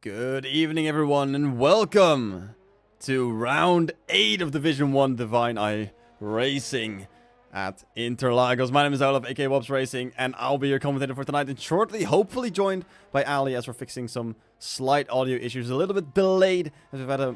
Good evening, everyone, and welcome to round 8 of Division 1 Divine Eye Racing at Interlagos. My name is Olaf, aka Wops Racing, and I'll be your commentator for tonight, and shortly, hopefully joined by Ali as we're fixing some slight audio issues. A little bit delayed, as we've had a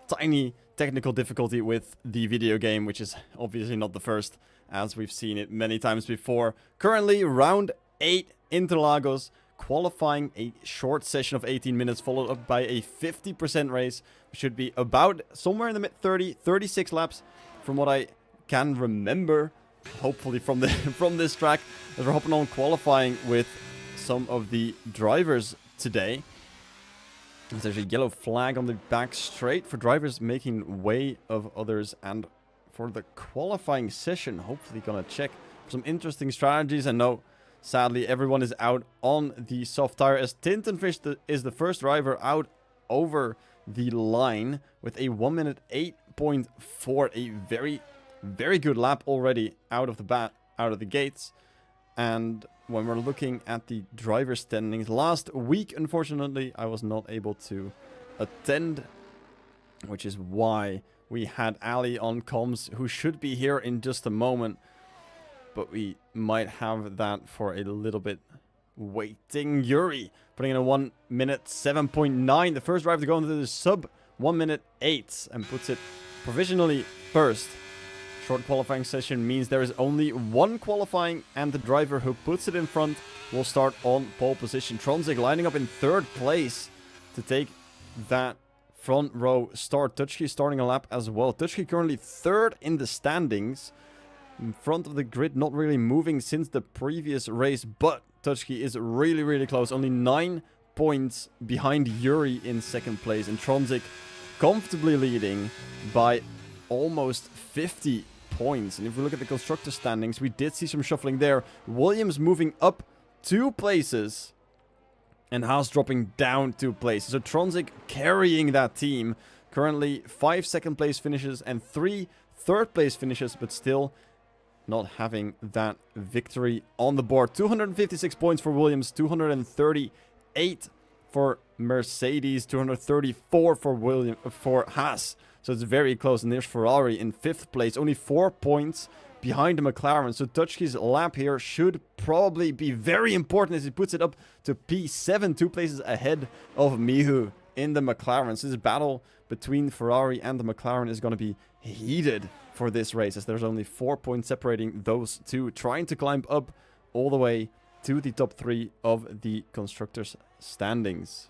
tiny technical difficulty with the video game, which is obviously not the first, as we've seen it many times before. Currently, round 8 Interlagos, qualifying a short session of 18 minutes, followed up by a 50% race. Should be about somewhere in the mid-30, 36 laps, from what I can remember, hopefully from the from this track, as we're hopping on qualifying with some of the drivers today. There's a yellow flag on the back straight for drivers making way of others, and for the qualifying session, hopefully gonna check some interesting strategies. And no, sadly, everyone is out on the soft tire, as Tintenfish is the first driver out over the line with a 1 minute 8.4, a very good lap already out of the gates. And when we're looking at the driver standings, last week, unfortunately, I was not able to attend, which is why we had Ali on comms, who should be here in just a moment. But we might have that for a little bit waiting. Yuri putting in a 1 minute 7.9. The first driver to go into the sub 1 minute 8 and puts it provisionally first. Short qualifying session means there is only one qualifying, and the driver who puts it in front will start on pole position. Tronzik lining up in third place to take that front row start. Tutski starting a lap as well. Tutski currently third in the standings, in front of the grid, not really moving since the previous race, but Tutski is really close, only 9 points behind Yuri in second place, and Tronzik comfortably leading by almost 50 points. And if we look at the constructor standings, we did see some shuffling there. Williams moving up 2 places and Haas dropping down 2 places. So Tronzik carrying that team. Currently 5 second place finishes and 3 third place finishes, but still not having that victory on the board. 256 points for Williams, 238 for Mercedes, 234 for Haas. So it's very close. And there's Ferrari in 5th place, only 4 points behind the McLaren. So Tutski's lap here should probably be very important, as he puts it up to P7, 2 places ahead of Mihu in the McLaren. So this battle between Ferrari and the McLaren is going to be heated for this race, as there's only 4 points separating those two, trying to climb up all the way to the top 3 of the constructors' standings.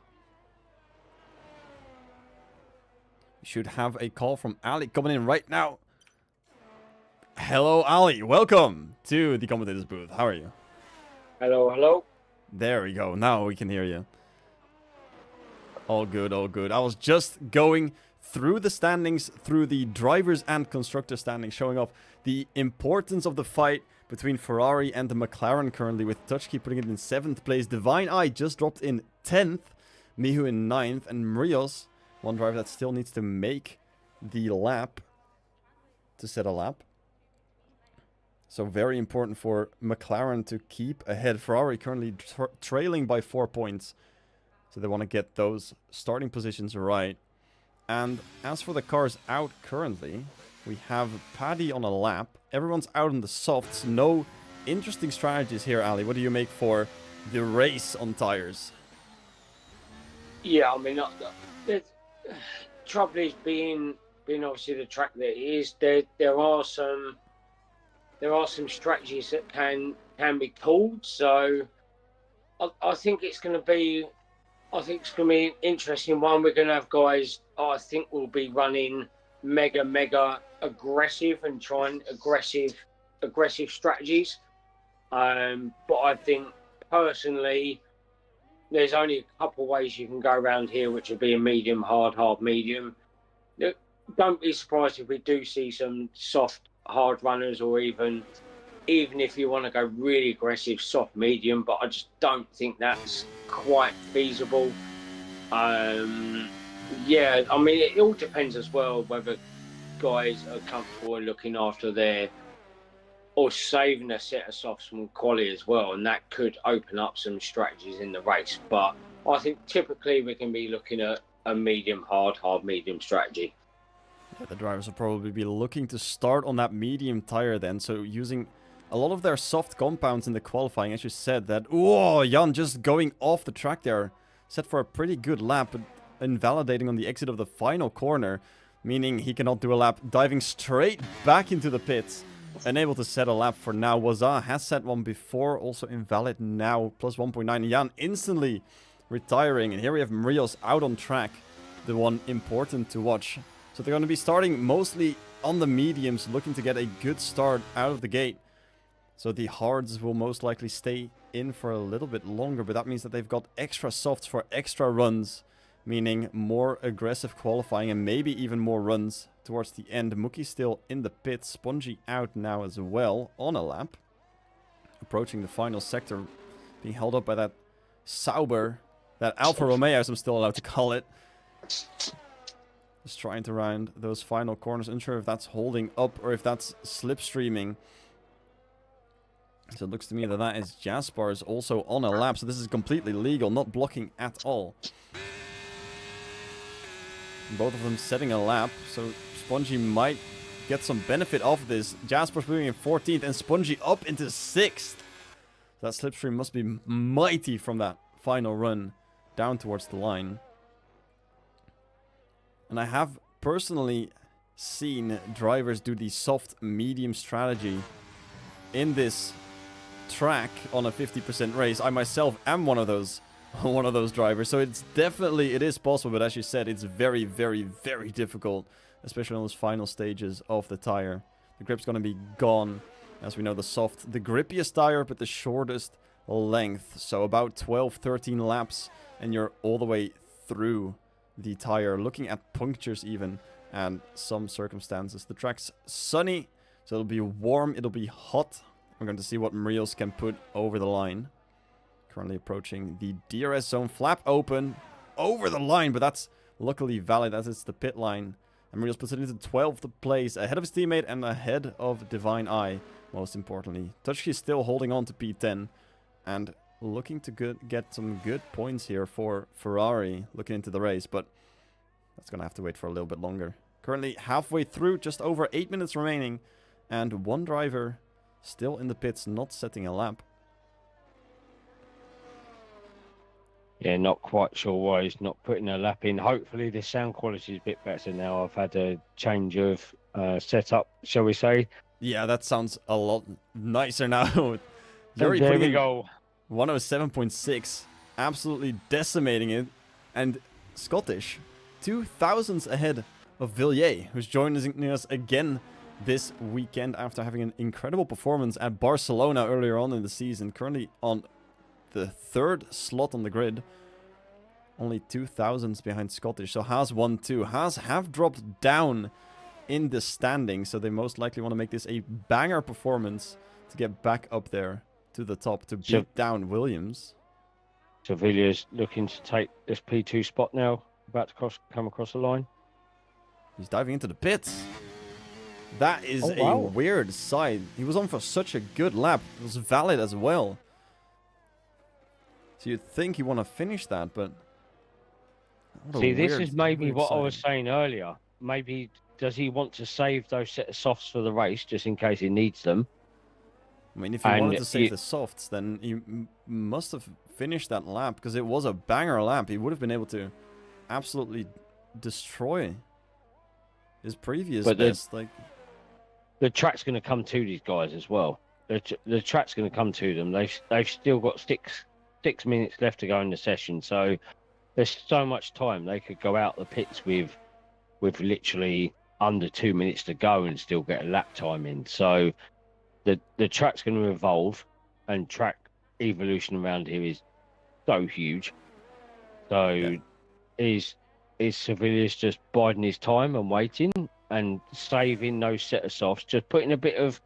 We should have a call from Ali coming in right now. Hello, Ali. Welcome to the commentator's booth. How are you? Hello. There we go. Now we can hear you. All good, all good. I was just going through the standings, through the drivers and constructor standings, showing off the importance of the fight between Ferrari and the McLaren currently, with Tutski putting it in 7th place. Divine Eye just dropped in 10th, Mihu in 9th, and Mrios, one driver that still needs to make the lap to set a lap. So very important for McLaren to keep ahead. Ferrari currently trailing by 4 points, so they want to get those starting positions right. And as for the cars out currently, we have Paddy on a lap. Everyone's out on the softs. No interesting strategies here, Ali. What do you make for the race on tires? Yeah, I mean, the trouble is being obviously the track that it is. There are some strategies that can be pulled. So I think it's going to be. I think it's going to be an interesting one. We're going to have guys, I think, will be running mega aggressive and trying aggressive strategies. But I think, personally, there's only a couple of ways you can go around here, which would be a medium, hard, medium. Don't be surprised if we do see some soft, hard runners, or even if you want to go really aggressive, soft, medium, but I just don't think that's quite feasible. Yeah, I mean, it all depends as well whether guys are comfortable looking after their, or saving a set of softs from quality as well, and that could open up some strategies in the race. But I think typically we can be looking at a medium hard medium strategy. Yeah, the drivers will probably be looking to start on that medium tire then, so using a lot of their soft compounds in the qualifying, as you said, that... Whoa, Jan just going off the track there. Set for a pretty good lap, but invalidating on the exit of the final corner, meaning he cannot do a lap, diving straight back into the pits. Unable to set a lap for now. Waza has set one before, also invalid now, plus 1.9. Jan instantly retiring, and here we have Marios out on track, the one important to watch. So they're going to be starting mostly on the mediums, looking to get a good start out of the gate. So the hards will most likely stay in for a little bit longer, but that means that they've got extra softs for extra runs, meaning more aggressive qualifying and maybe even more runs towards the end. Mookie still in the pit, Spongy out now as well on a lap. Approaching the final sector, being held up by that Sauber, that Alfa Romeo as I'm still allowed to call it. Just trying to round those final corners. Unsure if that's holding up or if that's slipstreaming. So it looks to me that that is Jaspar's also on a lap. So this is completely legal, not blocking at all. Both of them setting a lap. So Spongy might get some benefit off this. Jaspar's moving in 14th and Spongy up into 6th. That slipstream must be mighty from that final run down towards the line. And I have personally seen drivers do the soft medium strategy in this track on a 50% race. I myself am one of those drivers, so it's definitely, it is possible, but as you said, it's very, very, very difficult, especially on those final stages of the tire. The grip's going to be gone. As we know, the soft, the grippiest tire, but the shortest length. So about 12, 13 laps, and you're all the way through the tire, looking at punctures even, and some circumstances. The track's sunny, so it'll be warm, it'll be hot. We're going to see what Marios can put over the line. Currently approaching the DRS zone, flap open, over the line, but that's luckily valid as it's the pit line. And Marios puts it into 12th place, ahead of his teammate and ahead of Divine Eye, most importantly. Touchy is still holding on to P10, and looking to get some good points here for Ferrari, looking into the race, but that's going to have to wait for a little bit longer. Currently halfway through, just over 8 minutes remaining, and one driver still in the pits, not setting a lap. Yeah, not quite sure why he's not putting a lap in. Hopefully the sound quality is a bit better now. I've had a change of setup, shall we say. Yeah, that sounds a lot nicer now. There we go. 107.6, absolutely decimating it. And Scottish, 2,000s ahead of Villiers, who's joining us again this weekend after having an incredible performance at Barcelona earlier on in the season. Currently on the 3rd slot on the grid. Only 2,000s behind Scottish. So Haas 1-2. Haas have dropped down in the standing, so they most likely want to make this a banger performance to get back up there to the top to beat down Williams. So Villiers looking to take this P2 spot now, about to come across the line. He's diving into the pits. That is a weird side. He was on for such a good lap. It was valid as well. So you'd think you want to finish that, but... See, this is maybe what I was saying earlier. Maybe does he want to save those set of softs for the race, just in case he needs them? I mean, if he wanted to save the softs, then he must have finished that lap, because it was a banger lap. He would have been able to absolutely destroy his previous best. The track's going to come to these guys as well. The track's going to come to them. They've still got 6 minutes left to go in the session, so there's so much time. They could go out the pits with literally under 2 minutes to go and still get a lap time in. So the track's going to evolve, and track evolution around here is so huge. So yeah. Is Sevilla's just biding his time and waiting and saving those set of softs, just putting a bit of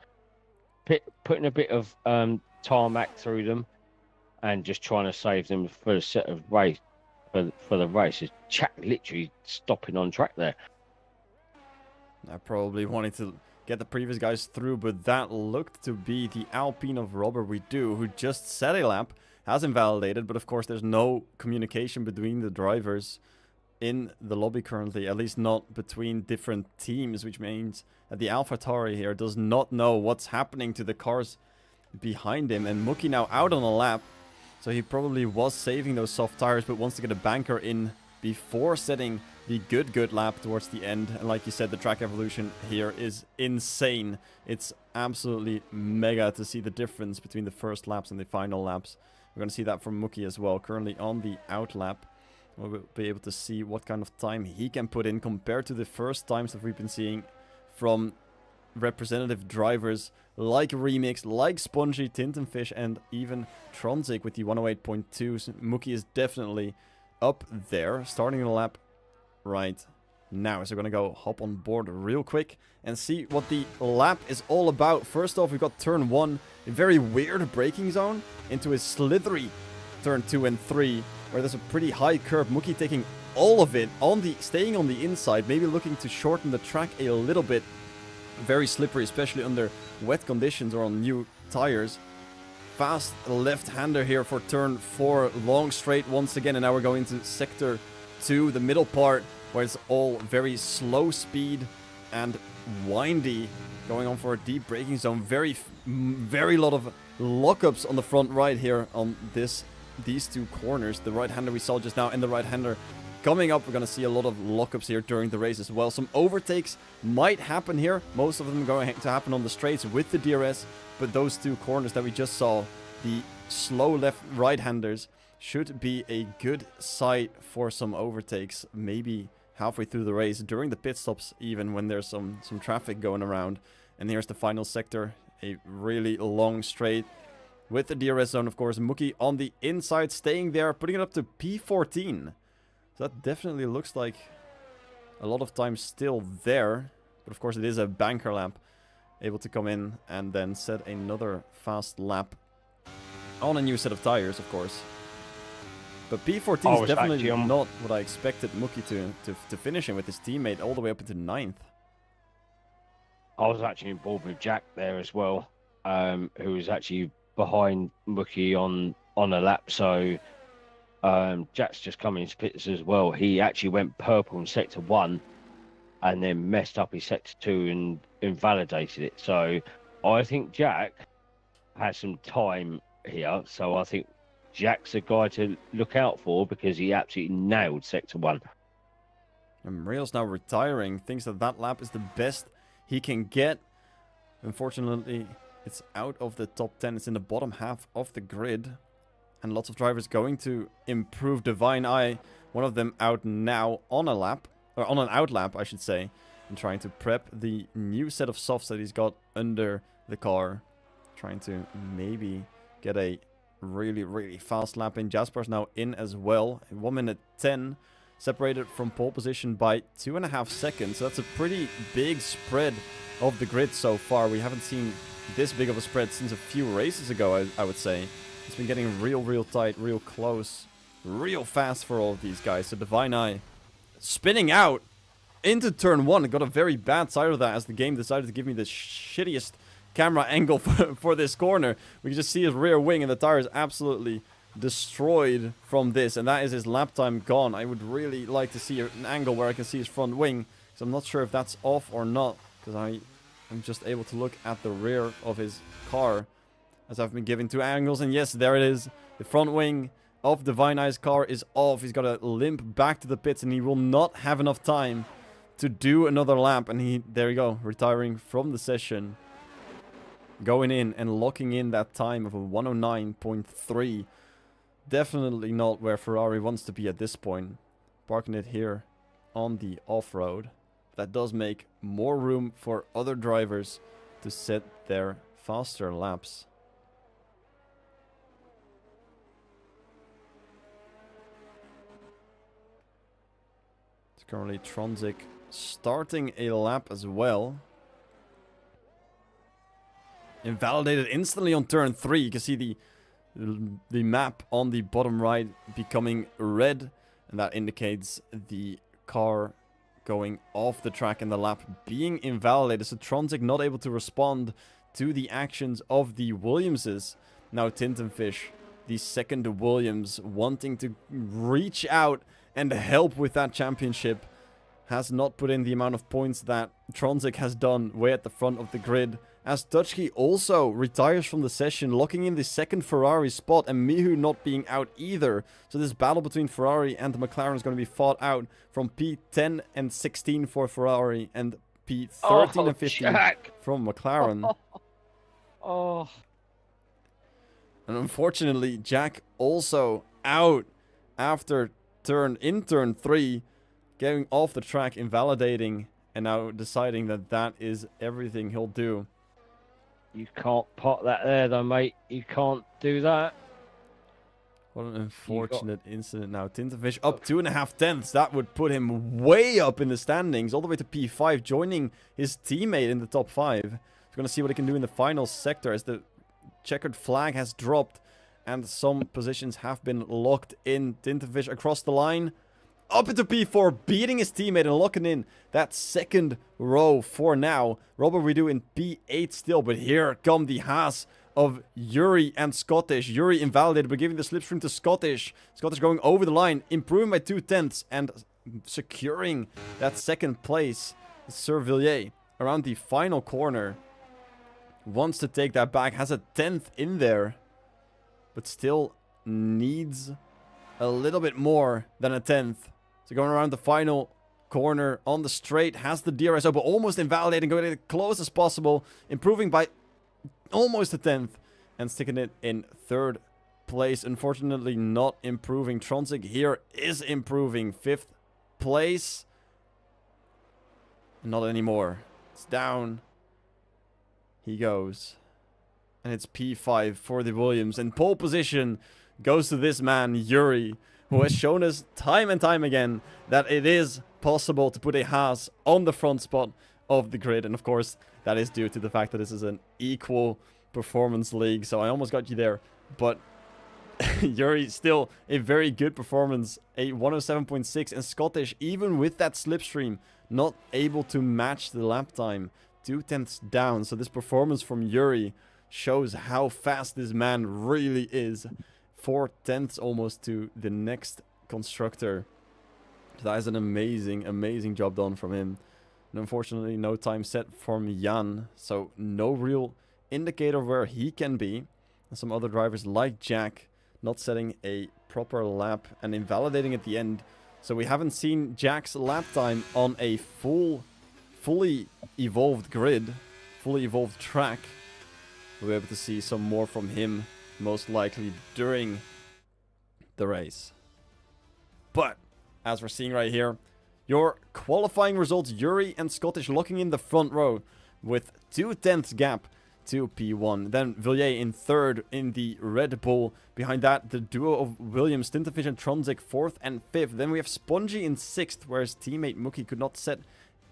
tarmac through them, and just trying to save them for a set of race for the race. Is track literally stopping on track there. I probably wanted to get the previous guys through, but that looked to be the Alpine of Robert Widou, who just set a lap has invalidated, but of course there's no communication between the drivers in the lobby currently, at least not between different teams, which means that the AlphaTauri here does not know what's happening to the cars behind him. And Mookie now out on a lap, so he probably was saving those soft tires, but wants to get a banker in before setting the good lap towards the end. And like you said, the track evolution here is insane. It's absolutely mega to see the difference between the first laps and the final laps. We're going to see that from Mookie as well, currently on the out lap. We'll be able to see what kind of time he can put in compared to the first times that we've been seeing from representative drivers like Remix, like Spongy, Tintenfish, and even Tronzik with the 108.2. So Mookie is definitely up there, starting the lap right now. So we're going to go hop on board real quick and see what the lap is all about. First off, we've got turn 1, a very weird braking zone into a slithery turn 2 and 3, where there's a pretty high curve. Mookie taking all of it, staying on the inside, maybe looking to shorten the track a little bit. Very slippery, especially under wet conditions or on new tires. Fast left-hander here for turn 4, long straight once again, and now we're going to sector 2, the middle part, where it's all very slow speed and windy, going on for a deep braking zone. Very lot of lockups on the front right here on these two corners. The right-hander we saw just now and the right-hander coming up. We're going to see a lot of lockups here during the race as well. Some overtakes might happen here. Most of them are going to happen on the straights with the DRS, but those two corners that we just saw, the slow right-handers, should be a good site for some overtakes, maybe halfway through the race, during the pit stops even, when there's some traffic going around. And here's the final sector, a really long straight with the DRS zone, of course. Mookie on the inside, staying there, putting it up to P14. So that definitely looks like a lot of time still there. But of course it is a banker lap, able to come in and then set another fast lap on a new set of tires, of course. But P14 is definitely not what I expected Mookie to finish in, with his teammate all the way up into 9th. I was actually involved with Jack there as well, who was actually behind Mookie on a lap. So Jack's just come into pits as well. He actually went purple in sector 1 and then messed up his sector 2 and invalidated it. So I think Jack has some time here. So I think Jack's a guy to look out for, because he absolutely nailed sector 1. And Real's now retiring. Thinks that lap is the best he can get. Unfortunately, it's out of the top 10. It's in the bottom half of the grid. And lots of drivers going to improve. Divine Eye, one of them out now on a lap, or on an out lap, I should say, and trying to prep the new set of softs that he's got under the car. Trying to maybe get a really fast lap in. Jasper's now in as well. 1 minute 10, separated from pole position by 2.5 seconds. So that's a pretty big spread of the grid so far. We haven't seen this big of a spread since a few races ago, I would say. It's been getting real tight, real close, real fast for all of these guys. So Divine Eye spinning out into turn 1. Got a very bad side of that, as the game decided to give me the shittiest camera angle for this corner. We can just see his rear wing, and the tire is absolutely destroyed from this, and that is his lap time gone. I would really like to see an angle where I can see his front wing, so I'm not sure if that's off or not, because I'm just able to look at the rear of his car, as I've been given 2 angles, and yes, there it is. The front wing of Divine Eye's car is off. He's got to limp back to the pits, and he will not have enough time to do another lap, and there you go, retiring from the session. Going in and locking in that time of a 109.3. Definitely not where Ferrari wants to be at this point. Parking it here on the off-road. That does make more room for other drivers to set their faster laps. It's currently Tronzik starting a lap as well. Invalidated instantly on turn 3. You can see the map on the bottom right becoming red, and that indicates the car going off the track and the lap being invalidated. So Tronzik not able to respond to the actions of the Williamses. Now Tintenfish the second Williams, wanting to reach out and help with that championship, has not put in the amount of points that Tronzik has done way at the front of the grid. As Dutchke also retires from the session, locking in the second Ferrari spot, and Mihu not being out either. So this battle between Ferrari and the McLaren is going to be fought out from P10 and 16 for Ferrari and P13 and 15 Jack. from McLaren. Oh. And unfortunately, Jack also out after turn 3, getting off the track, invalidating, and now deciding that that is everything he'll do. You can't pot that there, though, mate. You can't do that. What an unfortunate incident now. Tinterfish up 2.5 tenths. That would put him way up in the standings, all the way to P5, joining his teammate in the top 5. He's going to see what he can do in the final sector as the checkered flag has dropped and some positions have been locked in. Tinterfish across the line, up into P4, beating his teammate and locking in that second row for now. Robert Redo in P8 still, but here come the Haas of Yuri and Scottish. Yuri invalidated, but giving the slipstream to Scottish. Scottish going over the line, improving by 2 tenths and securing that second place. Servilliers around the final corner wants to take that back, has a 10th in there, but still needs a little bit more than a 10th. So going around the final corner on the straight, has the DRS up, but almost invalidating, going as close as possible, improving by almost a 10th, and sticking it in 3rd place. Unfortunately, not improving. Tronzik here is improving. 5th place. Not anymore. It's down. He goes. And it's P5 for the Williams. And pole position goes to this man, Yuri, who has shown us time and time again that it is possible to put a Haas on the front spot of the grid. And of course, that is due to the fact that this is an equal performance league. So I almost got you there. But Yuri, still a very good performance. A 107.6. And Scottish, even with that slipstream, not able to match the lap time. 2 tenths down. So this performance from Yuri shows how fast this man really is. 4 tenths almost to the next constructor. So that is an amazing, amazing job done from him. And unfortunately, no time set from Jan. So no real indicator where he can be. And some other drivers like Jack not setting a proper lap and invalidating at the end. So we haven't seen Jack's lap time on a fully evolved grid, fully evolved track. We'll be able to see some more from him, most likely during the race. But as we're seeing right here, your qualifying results, Yuri and Scottish locking in the front row with 2 tenths gap to P1. Then Villiers in 3rd in the Red Bull. Behind that, the duo of Williams, Tinterfish and Tronzik 4th and 5th. Then we have Spongy in 6th, where his teammate Mookie could not set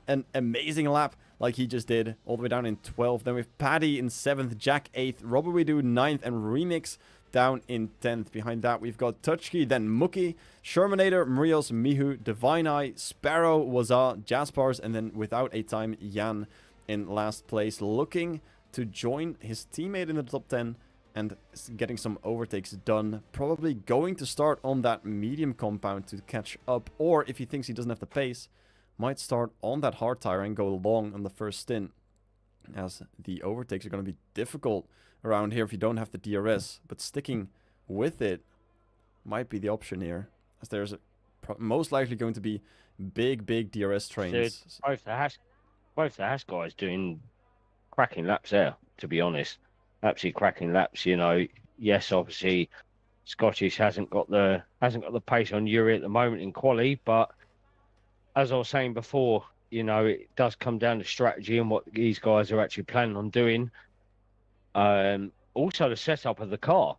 an amazing lap like he just did, all the way down in 12th. Then we have Paddy in 7th, Jack 8th, Robert We Do 9th, and Remix down in 10th. Behind that, we've got Touchkey, then Mookie, Shermanator, Marios, Mihu, Divine Eye, Sparrow, Waza, Jaspars, and then without a time, Jan in last place, looking to join his teammate in the top 10 and getting some overtakes done. Probably going to start on that medium compound to catch up, or if he thinks he doesn't have the pace, might start on that hard tire and go long on the first stint, as the overtakes are going to be difficult around here if you don't have the DRS, but sticking with it might be the option here, as there's most likely going to be big DRS trains. Both the Haas guys doing cracking laps there, to be honest. Absolutely cracking laps, you know. Yes, obviously Scottish hasn't got the pace on Yuri at the moment in quali, but as I was saying before, you know, it does come down to strategy and what these guys are actually planning on doing. Also the setup of the car.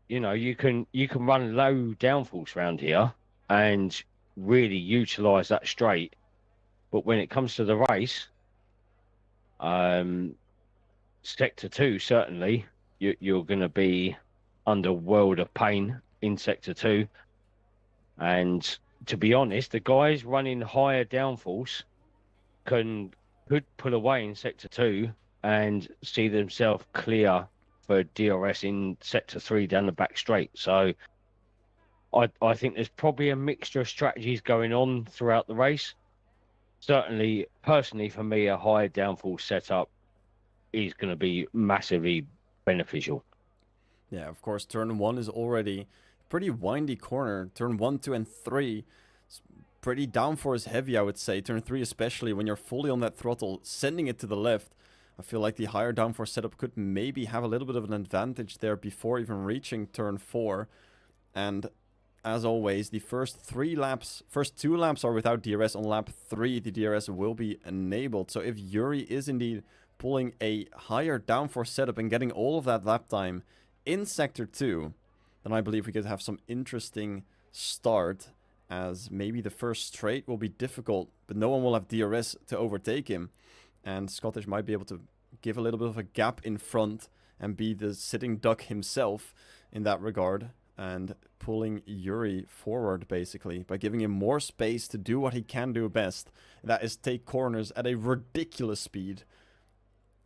You know, you can run low downforce around here and really utilize that straight. But when it comes to the race, sector 2 certainly you're going to be under a world of pain in sector 2. And to be honest, the guys running higher downforce could pull away in sector 2 and see themselves clear for DRS in sector 3 down the back straight. So I think there's probably a mixture of strategies going on throughout the race. Certainly, personally, for me, a high downforce setup is going to be massively beneficial. Yeah, of course, turn 1 is already pretty windy corner. Turn 1, 2, and 3 is pretty downforce heavy, I would say. Turn 3 especially, when you're fully on that throttle, sending it to the left. I feel like the higher downforce setup could maybe have a little bit of an advantage there before even reaching turn 4. And as always, the first 2 laps are without DRS. On lap 3, the DRS will be enabled. So if Yuri is indeed pulling a higher downforce setup and getting all of that lap time in sector 2, then I believe we could have some interesting start, as maybe the first straight will be difficult, but no one will have DRS to overtake him. And Scottish might be able to give a little bit of a gap in front and be the sitting duck himself in that regard, and pulling Yuri forward basically by giving him more space to do what he can do best. And that is take corners at a ridiculous speed.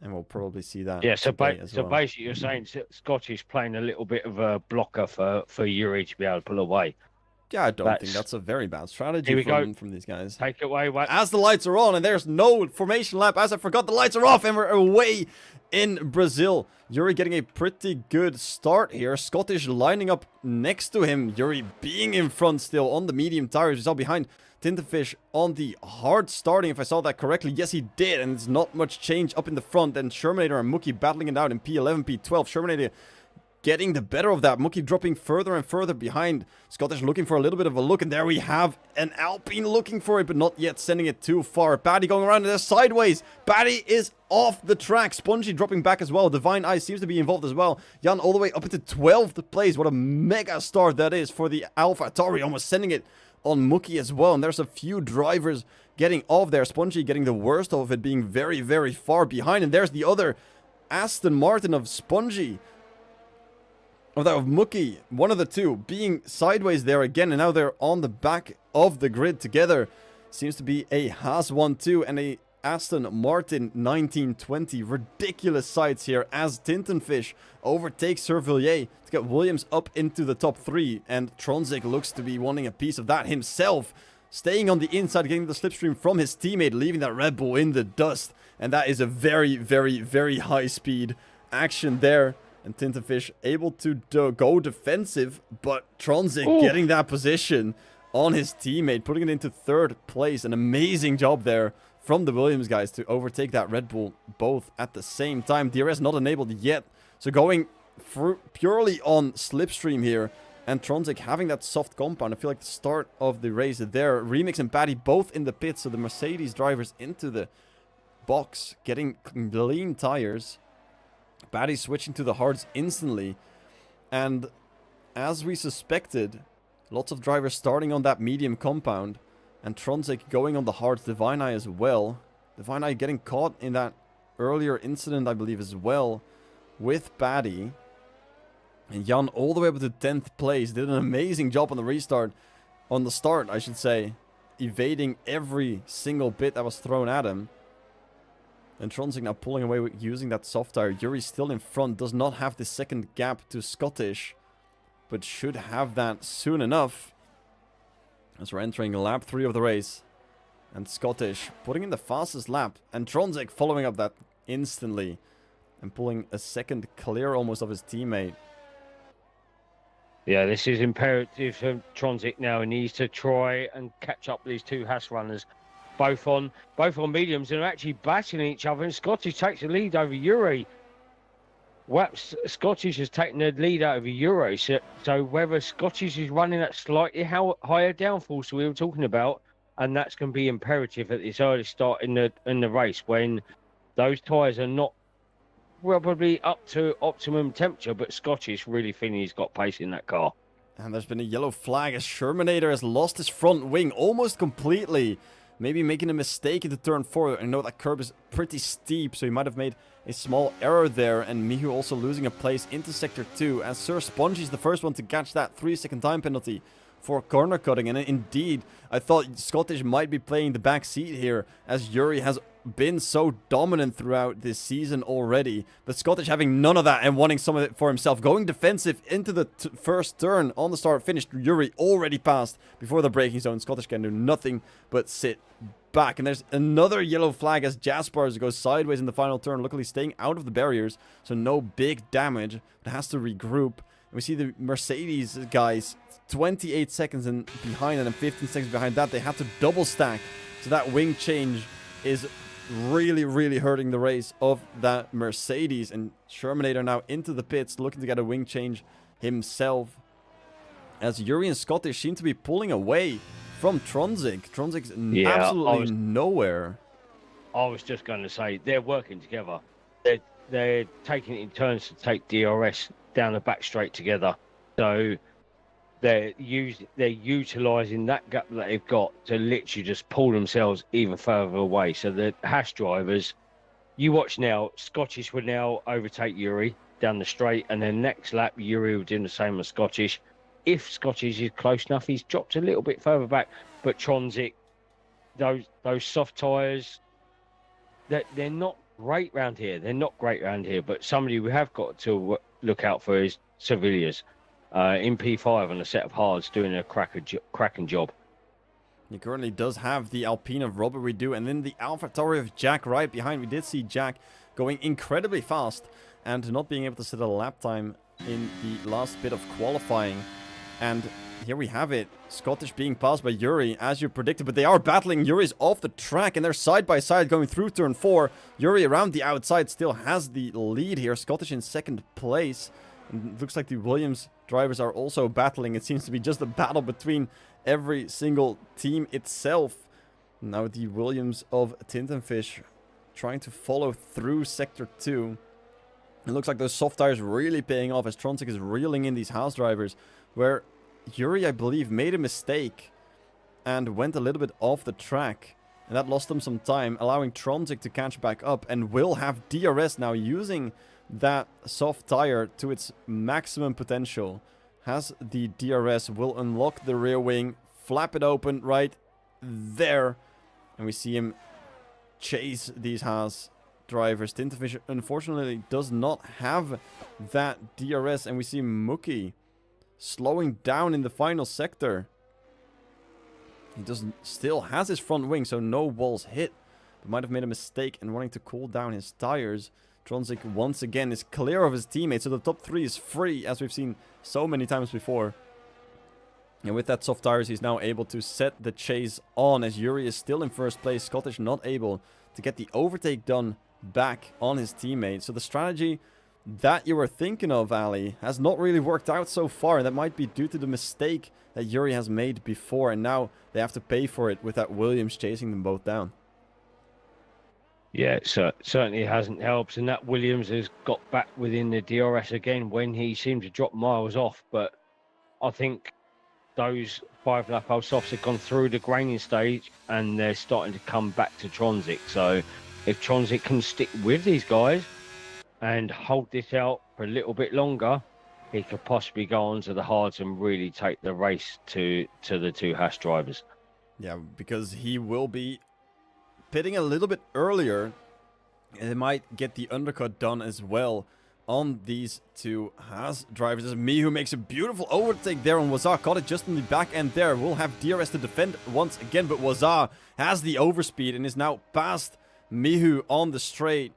And we'll probably see that. Yeah, so well. basically you're saying Scottish playing a little bit of a blocker for Yuri to be able to pull away. Yeah, I don't think that's a very bad strategy from these guys. Take it away. As the lights are on and there's no formation lap, as I forgot, the lights are off and we're away in Brazil. Yuri getting a pretty good start here. Scottish lining up next to him. Yuri being in front still on the medium tires. We saw behind Tinterfish on the hard starting, if I saw that correctly. Yes, he did, and it's not much change up in the front. And Shermanator and Mookie battling it out in P11, P12. Shermanator getting the better of that. Mookie dropping further and further behind. Scottish looking for a little bit of a look, and there we have an Alpine looking for it, but not yet sending it too far. Batty going around there sideways. Batty is off the track. Spongy dropping back as well. Divine Eye seems to be involved as well. Jan all the way up into 12th place. What a mega start that is for the Alpha Tauri, almost sending it on Mookie as well. And there's a few drivers getting off there. Spongy getting the worst of it, being very, very far behind. And there's the other Aston Martin of Spongy. Of that of Mookie, one of the two, being sideways there again, and now they're on the back of the grid together. Seems to be a Haas 1-2 and a Aston Martin 1920. Ridiculous sights here as Tintenfish overtakes Servilliers to get Williams up into the top 3, and Tronzik looks to be wanting a piece of that himself. Staying on the inside, getting the slipstream from his teammate, leaving that Red Bull in the dust. And that is a very, very, very high speed action there. And Tinterfish able to go defensive, but Tronzik getting that position on his teammate, putting it into 3rd place. An amazing job there from the Williams guys to overtake that Red Bull both at the same time. DRS not enabled yet, so going purely on slipstream here. And Tronzik having that soft compound. I feel like the start of the race there. Remix and Patty both in the pits, so the Mercedes drivers into the box, getting clean tires. Batty switching to the hards instantly, and as we suspected, lots of drivers starting on that medium compound, and Tronzik going on the hards, Divine Eye as well. Divine Eye getting caught in that earlier incident, I believe, as well, with Batty. And Jan all the way up to 10th place, did an amazing job on the restart, on the start, I should say, evading every single bit that was thrown at him. And Tronzik now pulling away with using that soft tire. Yuri still in front, does not have the second gap to Scottish, but should have that soon enough. As we're entering lap 3 of the race. And Scottish putting in the fastest lap. And Tronzik following up that instantly. And pulling a second clear almost of his teammate. Yeah, this is imperative for Tronzik now. He needs to try and catch up with these two Haas runners. Both on mediums, and are actually battling each other, and Scottish takes the lead over Yuri. Scottish has taken the lead over Yuri, so whether Scottish is running at slightly higher downforce we were talking about, and that's going to be imperative at this early start in the race when those tyres are not probably up to optimum temperature, but Scottish really feeling he's got pace in that car. And there's been a yellow flag as Shermanator has lost his front wing almost completely. Maybe making a mistake into turn 4. I know that curb is pretty steep, so he might have made a small error there. And Mihu also losing a place into sector 2. As Sir Spongy is the first one to catch that 3-second time penalty for corner cutting. And indeed, I thought Scottish might be playing the back seat here, as Yuri has been so dominant throughout this season already. But Scottish having none of that and wanting some of it for himself. Going defensive into the first turn on the start finish. Yuri already passed before the braking zone. Scottish can do nothing but sit back. And there's another yellow flag as Jaspers goes sideways in the final turn. Luckily staying out of the barriers. So no big damage. But has to regroup. And we see the Mercedes guys 28 seconds behind and then 15 seconds behind that. They had to double stack. So that wing change is really, really hurting the race of that Mercedes. And Shermanator now into the pits, looking to get a wing change himself. As Yuri and Scottish seem to be pulling away from Tronzik. Tronzik's absolutely nowhere. I was just going to say, they're working together. They're taking it in turns to take DRS down the back straight together. So they're utilising that gap that they've got to literally just pull themselves even further away. So the Haas drivers, you watch now, Scottish would now overtake Yuri down the straight, and then next lap Yuri would do the same as Scottish. If Scottish is close enough, he's dropped a little bit further back. But Tronzik, those soft tyres, they're not great round here. They're not great round here. But somebody we have got to look out for is Sevillas. In P5 on a set of hards, doing a cracking job. He currently does have the Alpine of Robert Redu, and then the AlphaTauri of Jack right behind. We did see Jack going incredibly fast and not being able to set a lap time in the last bit of qualifying. And here we have it. Scottish being passed by Yuri, as you predicted, but they are battling. Yuri's off the track, and they're side by side going through turn 4. Yuri around the outside still has the lead here. Scottish in second place. And it looks like the Williams drivers are also battling. It seems to be just a battle between every single team itself. Now the Williams of Tintenfish trying to follow through Sector 2. It looks like those soft tires really paying off as Tronzik is reeling in these Haas drivers. Where Yuri, I believe, made a mistake and went a little bit off the track. And that lost them some time, allowing Tronzik to catch back up. And will have DRS now using that soft tire to its maximum potential. Has the DRS, will unlock the rear wing, flap it open right there, and we see him chase these Haas drivers. Tintenfish unfortunately does not have that DRS, and we see Mookie slowing down in the final sector. He still has his front wing, so no walls hit, but might have made a mistake in wanting to cool down his tires. Tronzik once again is clear of his teammates, so the top 3 is free, as we've seen so many times before. And with that soft tires, he's now able to set the chase on, as Yuri is still in first place. Scottish not able to get the overtake done back on his teammate. So the strategy that you were thinking of, Ali, has not really worked out so far. And that might be due to the mistake that Yuri has made before. And now they have to pay for it with that Williams chasing them both down. Yeah, so certainly hasn't helped. And that Williams has got back within the DRS again when he seemed to drop miles off. But I think those 5 lap old softs have gone through the graining stage and they're starting to come back to Tronzik. So if Tronzik can stick with these guys and hold this out for a little bit longer, he could possibly go on to the hards and really take the race to the 2 Haas drivers. Yeah, because he will be pitting a little bit earlier, and it might get the undercut done as well on these 2 Haas drivers. As Mihu makes a beautiful overtake there on Wazar, caught it just in the back end there. Will have DRS to defend once again, but Wazar has the overspeed and is now past Mihu on the straight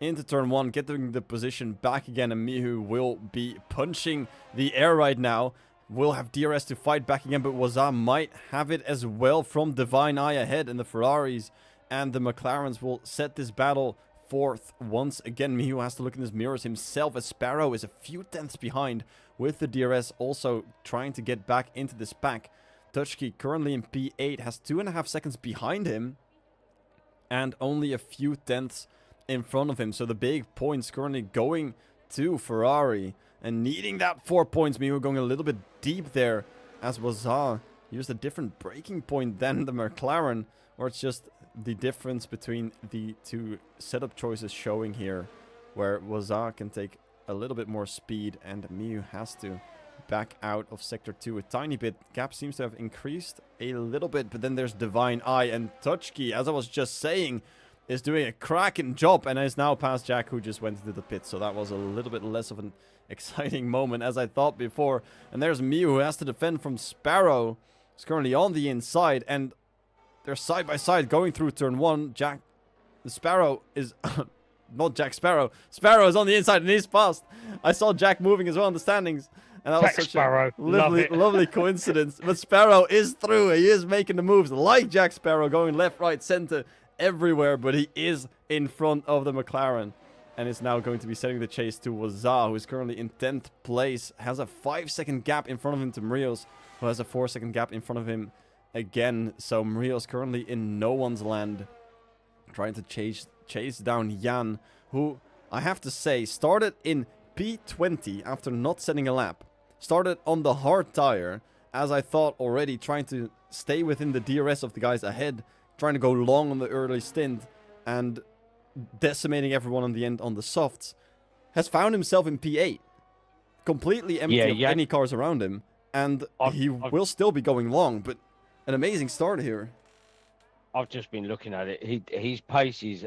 into turn 1, getting the position back again, and Mihu will be punching the air right now. Will have DRS to fight back again, but Wazar might have it as well from Divine Eye ahead, and the Ferraris and the McLarens will set this battle forth once again. Mihu has to look in his mirrors himself, as Sparrow is a few tenths behind with the DRS, also trying to get back into this pack. Touchkey currently in P8 has 2.5 seconds behind him and only a few tenths in front of him. So the big points currently going to Ferrari. And needing that 4 points, Mihu going a little bit deep there, as Wazar used a different braking point than the McLaren. Or it's just the difference between the 2 setup choices showing here, where Wazar can take a little bit more speed and Mihu has to back out of Sector 2 a tiny bit. Gap seems to have increased a little bit, but then there's Divine Eye and Touchkey. As I was just saying, is doing a cracking job and is now past Jack, who just went into the pit. So that was a little bit less of an exciting moment as I thought before. And there's Mew, who has to defend from Sparrow. He's currently on the inside, and they're side by side going through turn 1. The Sparrow is... not Jack Sparrow. Sparrow is on the inside and he's fast. I saw Jack moving as well in the standings. And that Jack was such Sparrow. a lovely coincidence. But Sparrow is through. He is making the moves like Jack Sparrow, going left, right, center, everywhere. But he is in front of the McLaren. And is now going to be setting the chase to Waza, who is currently in 10th place. Has a 5-second gap in front of him to Mrios, who has a 4-second gap in front of him again. So Mrios currently in no one's land, trying to chase down Jan, who I have to say started in P20 after not setting a lap. Started on the hard tire, as I thought already, trying to stay within the DRS of the guys ahead, trying to go long on the early stint, and decimating everyone on the end on the softs. Has found himself in P8, completely empty of any cars around him, and he will still be going long, but an amazing start here. I've just been looking at it. His pace is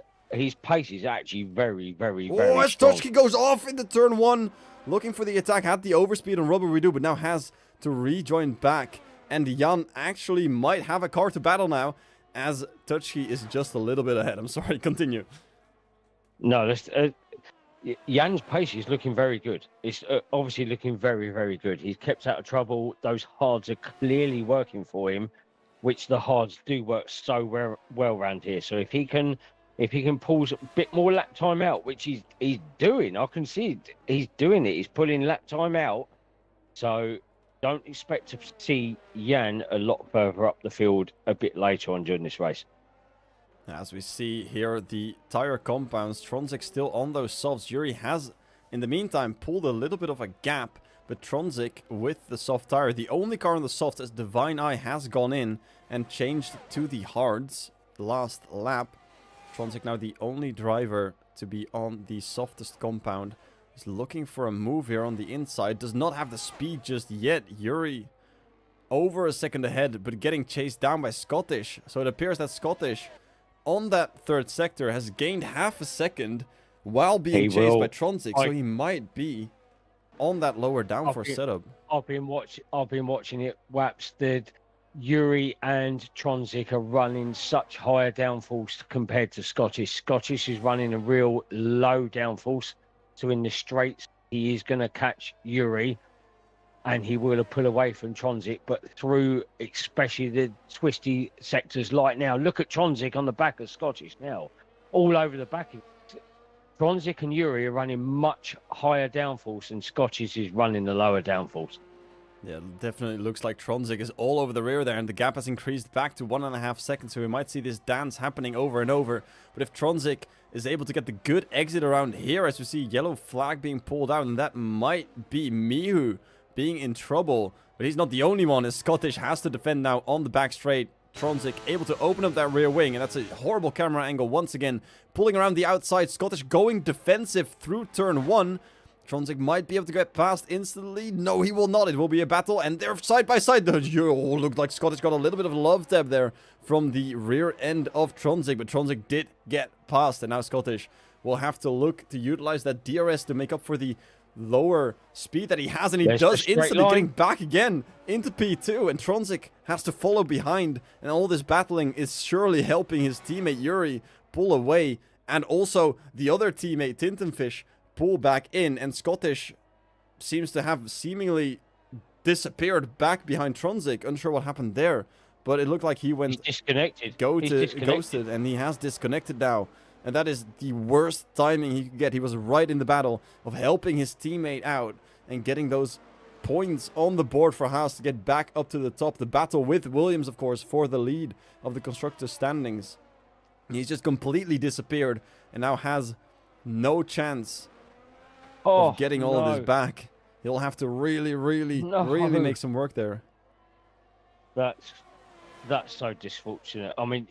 actually very, very, Oh, very as strong. Tochki goes off into turn 1, looking for the attack, had the overspeed on Rubber Redo, but now has to rejoin back. And Jan actually might have a car to battle now, as Tochki is just a little bit ahead. I'm sorry, continue. No, Jan's pace is looking very good. It's obviously looking very, very good. He's kept out of trouble. Those hards are clearly working for him, which the hards do work so well around here. So if he can pull a bit more lap time out, which he's doing, I can see he's doing it. He's pulling lap time out. So don't expect to see Jan a lot further up the field a bit later on during this race. As we see here, the tire compounds, Tronzik still on those softs. Yuri has, in the meantime, pulled a little bit of a gap, but Tronzik with the soft tire, the only car on the soft, as Divine Eye has gone in and changed to the hards last lap. Tronzik now the only driver to be on the softest compound. He's looking for a move here on the inside. Does not have the speed just yet. Yuri over a second ahead, but getting chased down by Scottish. So it appears that Scottish on that third sector has gained half a second while being chased by Tronzik. So he might be on that lower downforce setup. I've been watching it. Waps, Yuri and Tronzik are running such higher downforce compared to Scottish. Scottish is running a real low downforce. So in the straights, he is going to catch Yuri and he will pull away from Tronzik. But through especially the twisty sectors like now, look at Tronzik on the back of Scottish now. All over the back. Tronzik and Yuri are running much higher downforce and Scottish is running the lower downforce. Yeah, definitely looks like Tronzik is all over the rear there, and the gap has increased back to 1.5 seconds, so we might see this dance happening over and over. But if Tronzik is able to get the good exit around here, as we see yellow flag being pulled out, and that might be Mihu being in trouble. But he's not the only one, as Scottish has to defend now on the back straight. Tronzik able to open up that rear wing, and that's a horrible camera angle once again. Pulling around the outside, Scottish going defensive through turn 1. Tronzik might be able to get past instantly. No, he will not. It will be a battle, and they're side by side. Oh, looked like Scottish got a little bit of love tap there from the rear end of Tronzik, but Tronzik did get past, and now Scottish will have to look to utilize that DRS to make up for the lower speed that he has, and he does instantly, getting back again into P2, and Tronzik has to follow behind, and all this battling is surely helping his teammate Yuri pull away, and also the other teammate Tintenfish pull back in, and Scottish seems to have seemingly disappeared back behind Tronzik. Unsure what happened there, but it looked like he went disconnected. Ghosted, and he has disconnected now. And that is the worst timing he could get. He was right in the battle of helping his teammate out and getting those points on the board for Haas to get back up to the top. The battle with Williams, of course, for the lead of the constructors' standings. He's just completely disappeared and now has no chance of getting all of this back. He'll have to really make some work there. That's so dysfortunate. I mean,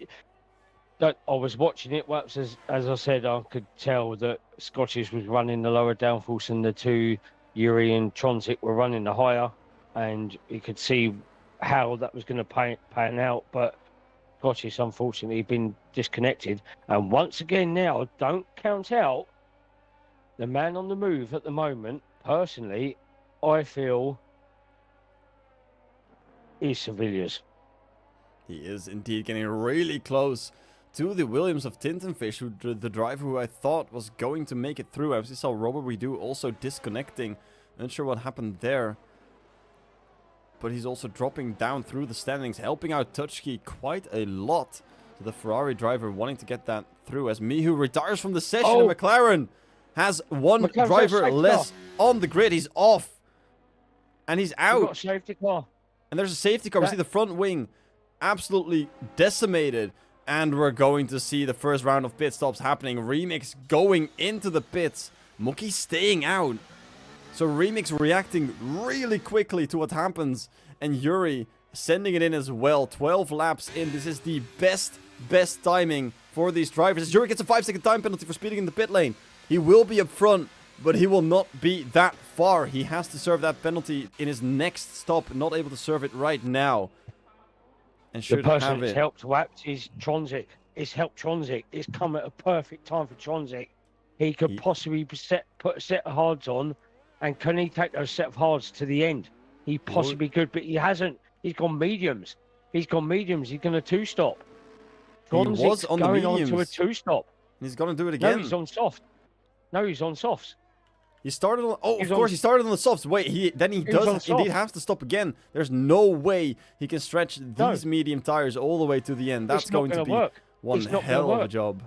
I was watching it. As I said, I could tell that Scottish was running the lower downforce and the two, Yuri and Tronzik, were running the higher, and you could see how that was going to pan out. But Scottish unfortunately been disconnected. And once again now, don't count out the man on the move at the moment. Personally, I feel is Sevillas. He is indeed getting really close to the Williams of Tintenfish, the driver who I thought was going to make it through. As we saw Robert Redo also disconnecting. Not sure what happened there. But he's also dropping down through the standings, helping out Tutschke quite a lot. So the Ferrari driver wanting to get that through as Mihu retires from the session and McLaren has one driver less on the grid. He's off. And he's out. Got a safety car. And there's a safety car. We see the front wing absolutely decimated. And we're going to see the first round of pit stops happening. Remix going into the pits. Mookie staying out. So Remix reacting really quickly to what happens. And Yuri sending it in as well. 12 laps in. This is the best timing for these drivers. As Yuri gets a 5-second time penalty for speeding in the pit lane. He will be up front, but he will not be that far. He has to serve that penalty in his next stop. Not able to serve it right now. And should the person have that's it. helped Waps is Tronzik. It's helped Tronzik. It's come at a perfect time for Tronzik. He could possibly put a set of hards on. And can he take those set of hards to the end? He possibly could, but he hasn't. He's gone mediums. He's gone mediums. He's going to two-stop. He was on the mediums. On to a two-stop. He's going to do it again. No, he's on soft. No, he's on softs. He started on... Oh, of course, he started on the softs. Wait, he does indeed have to stop again. There's no way he can stretch these medium tires all the way to the end. That's going to be one hell of a job.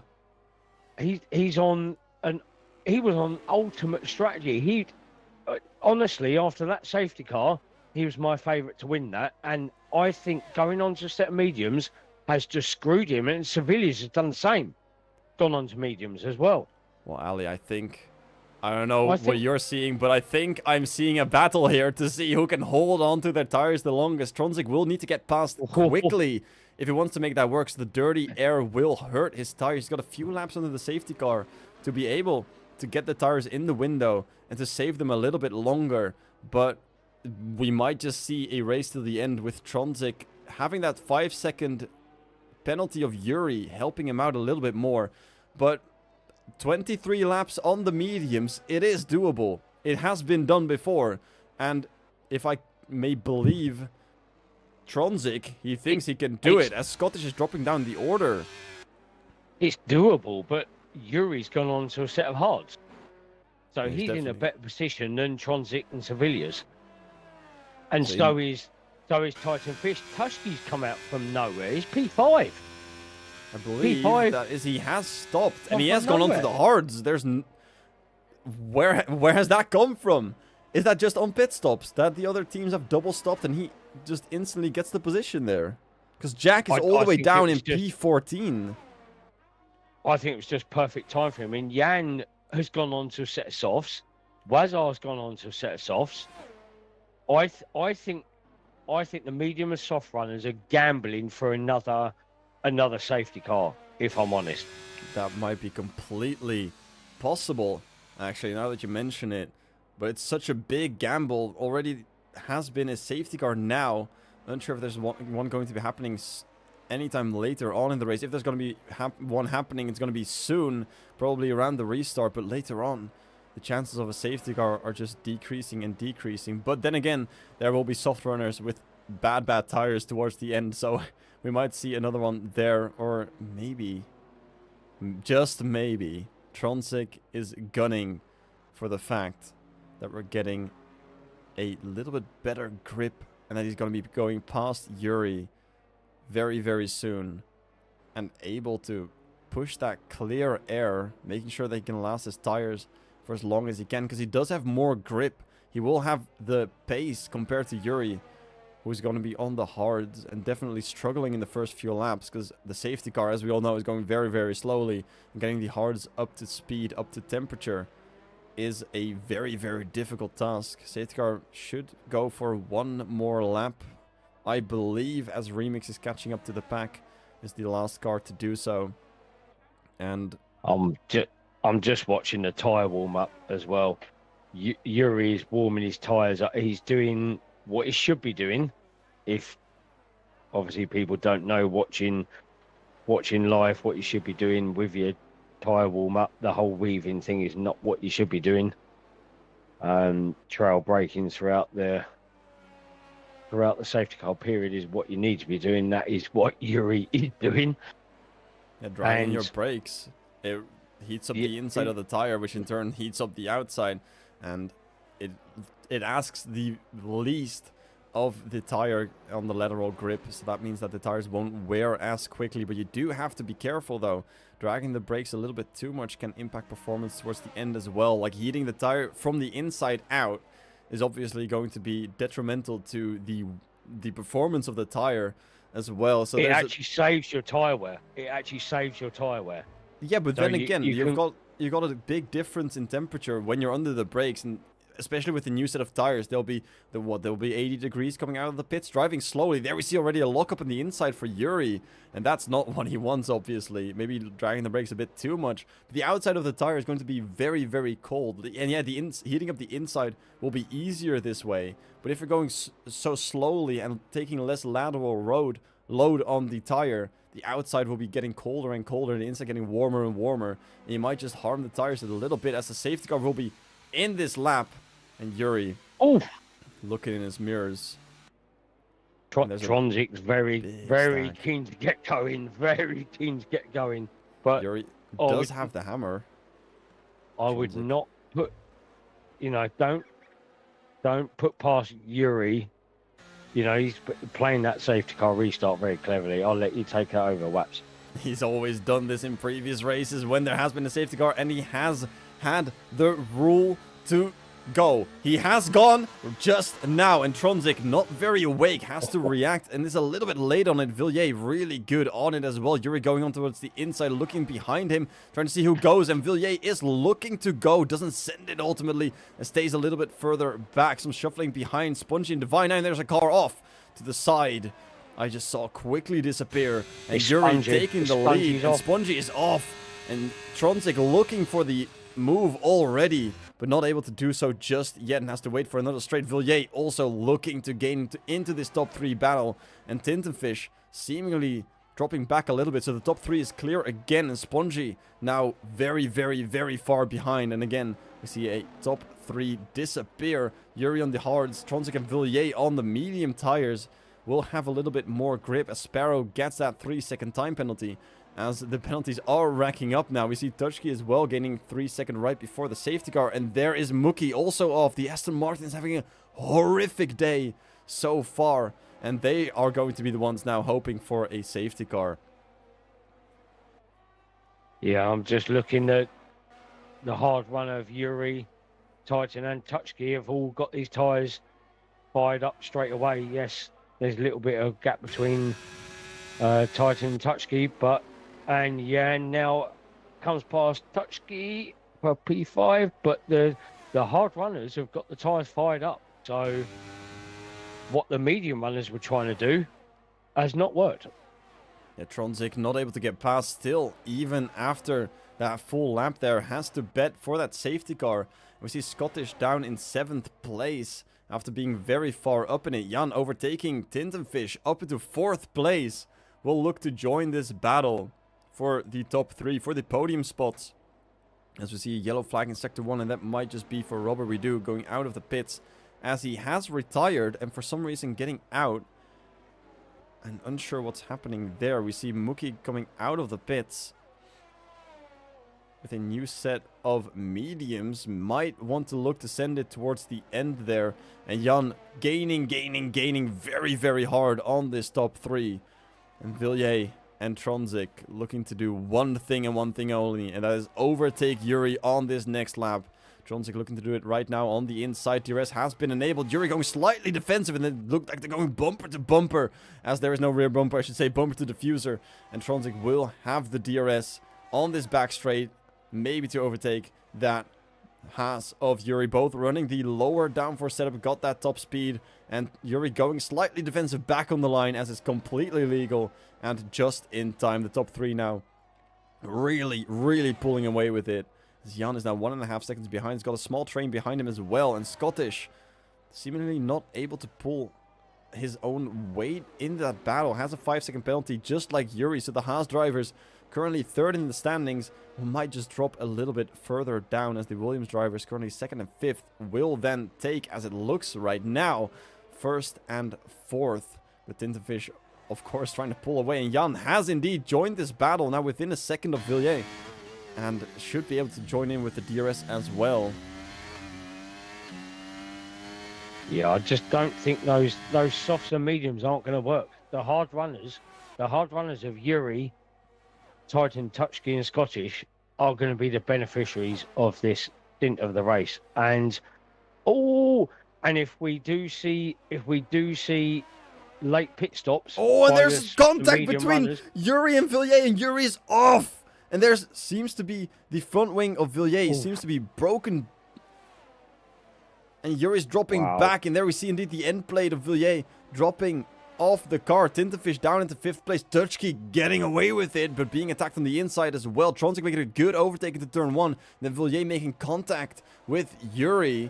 He's on an... He was on ultimate strategy. Honestly, after that safety car, he was my favourite to win that. And I think going on to a set of mediums has just screwed him. And Sevillas has done the same. Gone on to mediums as well. Well, Ali, I don't know what you're seeing, but I think I'm seeing a battle here to see who can hold on to their tires the longest. Tronzik will need to get past quickly if he wants to make that work. So the dirty air will hurt his tires. He's got a few laps under the safety car to be able to get the tires in the window and to save them a little bit longer. But we might just see a race to the end with Tronzik having that 5-second penalty of Yuri helping him out a little bit more. But 23 laps on the mediums, it is doable. It has been done before. And if I may believe Tronzik, he thinks he can do it as Scottish is dropping down the order. It's doable, but Yuri's gone on to a set of hards. So he's in a better position than Tronzik and Sevillas. And so is Titan Fish. Tushki's come out from nowhere. He's P5. I believe that is he has stopped and he has gone on to the hards. There's where has that come from? Is that just on pit stops that the other teams have double stopped and he just instantly gets the position there? Because Jack is all the way down in P14. I think it was just perfect time for him. I mean, Jan has gone on to a set of softs. Wazar's gone on to a set of softs. I think the medium and soft runners are gambling for another safety car, if I'm honest. That might be completely possible, actually, now that you mention it. But it's such a big gamble. Already has been a safety car now. Unsure if there's one going to be happening anytime later on in the race. If there's going to be one happening, it's going to be soon, probably around the restart. But later on, the chances of a safety car are just decreasing and decreasing. But then again, there will be soft runners with bad tires towards the end. So we might see another one there. Or maybe, just maybe, Tronzik is gunning for the fact that we're getting a little bit better grip and that he's going to be going past Yuri very, very soon and able to push that clear air, making sure that he can last his tires for as long as he can, because he does have more grip. He will have the pace compared to Yuri, who's going to be on the hards and definitely struggling in the first few laps, because the safety car, as we all know, is going very, very slowly, and getting the hards up to speed, up to temperature is a very, very difficult task. Safety car should go for one more lap, I believe, as Remix is catching up to the pack, is the last car to do so. And I'm just watching the tyre warm up as well. Yuri is warming his tyres up. He's doing what he should be doing if obviously people don't know watching live what you should be doing with your tyre warm up. The whole weaving thing is not what you should be doing. Trail braking throughout the safety car period is what you need to be doing. That is what Yuri is doing. Yeah, driving your brakes, it heats up the inside of the tire, which in turn heats up the outside, and it asks the least of the tire on the lateral grip, so that means that the tires won't wear as quickly. But you do have to be careful though. Dragging the brakes a little bit too much can impact performance towards the end as well. Like heating the tire from the inside out is obviously going to be detrimental to the performance of the tire as well. So it actually saves your tire wear. It actually saves your tire wear. Yeah, but so then again, you've got a big difference in temperature when you're under the brakes, and especially with the new set of tires, there'll be 80 degrees coming out of the pits, driving slowly. There we see already a lockup on the inside for Yuri, and that's not what he wants, obviously. Maybe dragging the brakes a bit too much. But the outside of the tire is going to be very, very cold, and yeah, heating up the inside will be easier this way. But if you're going so slowly and taking less lateral load on the tire, the outside will be getting colder and colder, and the inside getting warmer and warmer, and you might just harm the tires a little bit, as the safety car will be in this lap. And Yuri, looking in his mirrors. Tronzik's very keen to get going. Very keen to get going. But Yuri does have the hammer. I would not put, don't put past Yuri. He's playing that safety car restart very cleverly. I'll let you take it over, Waps. He's always done this in previous races when there has been a safety car, and he has had the rule to go. He has gone just now, and Tronzik, not very awake, has to react and is a little bit late on it. Villiers really good on it as well. Yuri going on towards the inside, looking behind him, trying to see who goes, and Villiers is looking to go, doesn't send it ultimately, and stays a little bit further back. Some shuffling behind Spongy and Divine, and there's a car off to the side. I just saw quickly disappear, and Yuri taking the lead, and Spongy is off, and Tronzik looking for the move already, but not able to do so just yet, and has to wait for another straight. Villiers also looking to gain into this top 3 battle, and Tintenfish seemingly dropping back a little bit, so the top 3 is clear again, and Spongy now very, very, very far behind, and again, we see a top 3 disappear. Yuri on the hards, Tronzik and Villiers on the medium tires will have a little bit more grip, as Sparrow gets that 3-second time penalty, as the penalties are racking up now. We see Tutschke as well gaining 3 seconds right before the safety car, and there is Mookie also off. The Aston Martin is having a horrific day so far, and they are going to be the ones now hoping for a safety car. Yeah, I'm just looking at the hard run of Yuri, Titan and Tutschke have all got these tyres fired up straight away. Yes, there's a little bit of gap between Titan and Tutschke, and Jan now comes past Tutschke for P5, but the hard runners have got the tyres fired up. So what the medium runners were trying to do has not worked. Yeah, Tronzik not able to get past still, even after that full lap there, has to bet for that safety car. We see Scottish down in 7th place after being very far up in it. Jan overtaking Tintenfish up into 4th place. Will look to join this battle for the top 3, for the podium spots. As we see a yellow flag in Sector 1, and that might just be for Robert Rideau going out of the pits, as he has retired and for some reason getting out. And unsure what's happening there. We see Mookie coming out of the pits with a new set of mediums. Might want to look to send it towards the end there. And Jan gaining very, very hard on this top 3. And Villiers and Tronzik looking to do one thing and one thing only, and that is overtake Yuri on this next lap. Tronzik looking to do it right now on the inside. DRS has been enabled. Yuri going slightly defensive, and it looked like they're going bumper to bumper, as there is no rear bumper, I should say bumper to diffuser. And Tronzik will have the DRS on this back straight, maybe to overtake that Haas of Yuri. Both running the lower downforce setup, got that top speed, and Yuri going slightly defensive back on the line, as it's completely legal and just in time. The top 3 now really, really pulling away with it. Jan is now 1.5 seconds behind. He's got a small train behind him as well, and Scottish seemingly not able to pull his own weight in that battle. Has a 5-second penalty just like Yuri. So the Haas drivers currently third in the standings might just drop a little bit further down, as the Williams drivers currently second and fifth will then take, as it looks right now, first and fourth. With Tintenfish, of course, trying to pull away. And Jan has indeed joined this battle now within a second of Villiers, and should be able to join in with the DRS as well. Yeah, I just don't think those softs and mediums aren't going to work. The hard runners of Yuri, Titan, Touchkey and Scottish are going to be the beneficiaries of this stint of the race. And if we do see late pit stops. Oh, and there's contact between runners. Yuri and Villiers, and Yuri's off. And there seems to be the front wing of Villiers seems to be broken. And Yuri's dropping back, and there we see indeed the end plate of Villiers dropping off the car. Tintenfish down into 5th place. Touchkey getting away with it, but being attacked on the inside as well. Tronzik making a good overtake into turn 1. Then Villiers making contact with Yuri.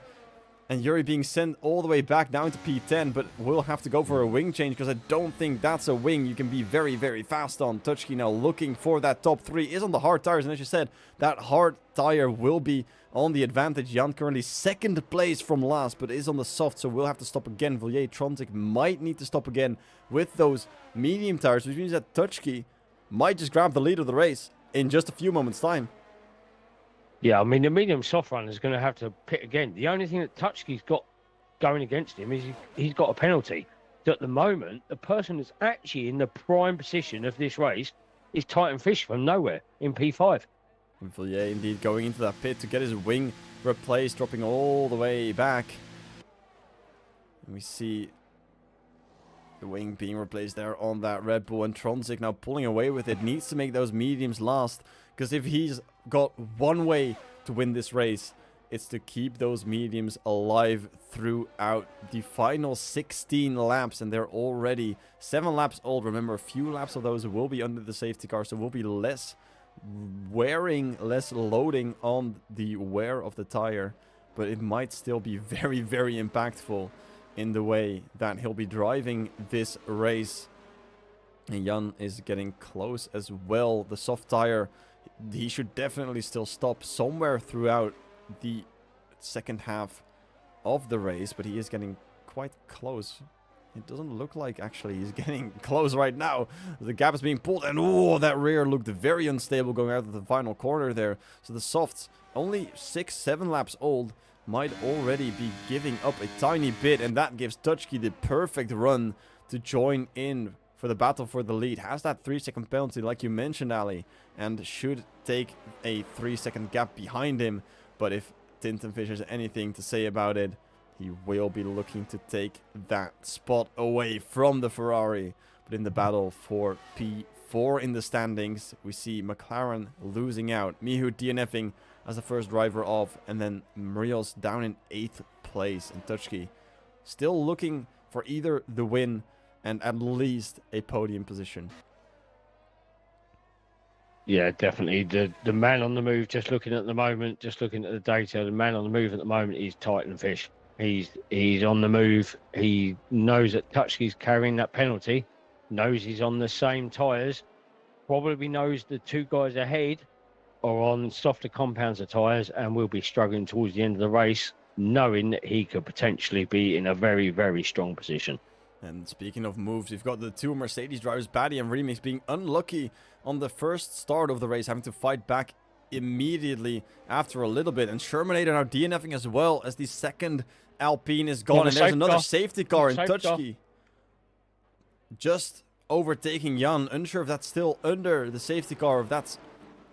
And Yuri being sent all the way back down to P10, but will have to go for a wing change, because I don't think that's a wing you can be very, very fast on. Touchkey now looking for that top 3, is on the hard tires, and as you said, that hard tire will be on the advantage. Jan currently 2nd place from last, but is on the soft, so we'll have to stop again. Villiers, Tronzik might need to stop again with those medium tires, which means that Touchkey might just grab the lead of the race in just a few moments' time. Yeah, I mean, the medium soft runner is going to have to pit again. The only thing that Touchkey's got going against him is he's got a penalty. So at the moment, the person that's actually in the prime position of this race is Titan Fish from nowhere in P5. Villiers indeed going into that pit to get his wing replaced, dropping all the way back. And we see the wing being replaced there on that Red Bull, and Tronzik now pulling away with it. Needs to make those mediums last, because if he's got one way to win this race, it's to keep those mediums alive throughout the final 16 laps, and they're already 7 laps old. Remember, a few laps of those will be under the safety car, so will be less wearing, less loading on the wear of the tire, but it might still be very, very impactful in the way that he'll be driving this race. And Jan is getting close as well. The soft tire, he should definitely still stop somewhere throughout the second half of the race, but he is getting quite close. It doesn't look like actually he's getting close right now. The gap is being pulled, and oh, that rear looked very unstable going out of the final corner there. So the softs, only 6-7 laps old, might already be giving up a tiny bit, and that gives Touchkey the perfect run to join in for the battle for the lead. Has that 3-second penalty like you mentioned, Ali, and should take a 3-second gap behind him. But if Tintenfish has anything to say about it, he will be looking to take that spot away from the Ferrari. But in the battle for P4 in the standings, we see McLaren losing out. Mihu DNFing as the first driver off, and then Rios down in 8th place. And Touchkey still looking for either the win and at least a podium position. Yeah, definitely. The man on the move, just looking at the moment, just looking at the data, the man on the move at the moment is Titan Fish. He's on the move. He knows that Touchkey's carrying that penalty, knows he's on the same tyres, probably knows the 2 guys ahead are on softer compounds of tyres and will be struggling towards the end of the race, knowing that he could potentially be in a very, very strong position. And speaking of moves, we've got the 2 Mercedes drivers, Batty and Remix, being unlucky on the first start of the race, having to fight back immediately after a little bit. And Shermanator now DNFing as well, as the second Alpine is gone. And there's another safety car in Touchkey. Just overtaking Jan. Unsure if that's still under the safety car, if that's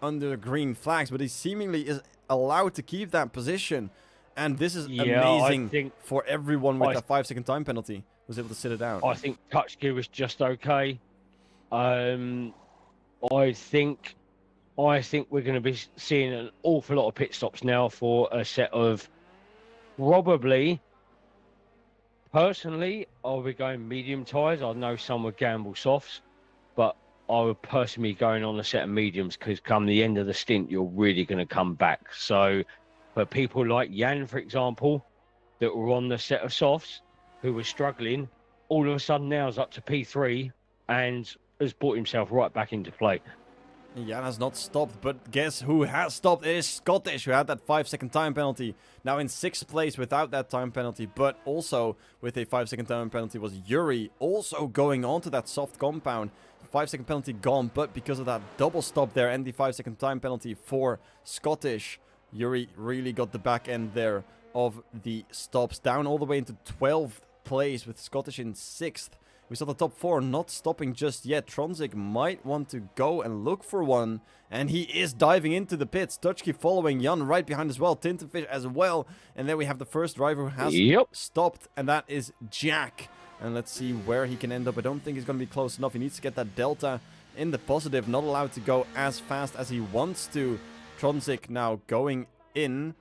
under the green flags. But he seemingly is allowed to keep that position. And this is amazing for everyone with that 5-second time penalty. Was able to sit it out. I think Touchkey was just okay. I think we're going to be seeing an awful lot of pit stops now for a set of probably. Personally, I'll be going medium tyres. I know some would gamble softs, but I would personally be going on a set of mediums, because come the end of the stint, you're really going to come back. So for people like Jan, for example, that were on the set of softs, who were struggling, all of a sudden now is up to P3 and has brought himself right back into play. Jan has not stopped, but guess who has stopped? It is Scottish, who had that 5-second time penalty. Now in 6th place without that time penalty, but also with a 5-second time penalty was Yuri, also going on to that soft compound. 5-second penalty gone, but because of that double stop there and the 5-second time penalty for Scottish, Yuri really got the back end there of the stops, down all the way into 12th place with Scottish in 6th. We saw the top 4 not stopping just yet. Tronzik might want to go and look for one. And he is diving into the pits. Tutchki following Jan right behind as well. Tintenfish as well. And then we have the first driver who has stopped. And that is Jack. And let's see where he can end up. I don't think he's going to be close enough. He needs to get that delta in the positive. Not allowed to go as fast as he wants to. Tronzik now going in.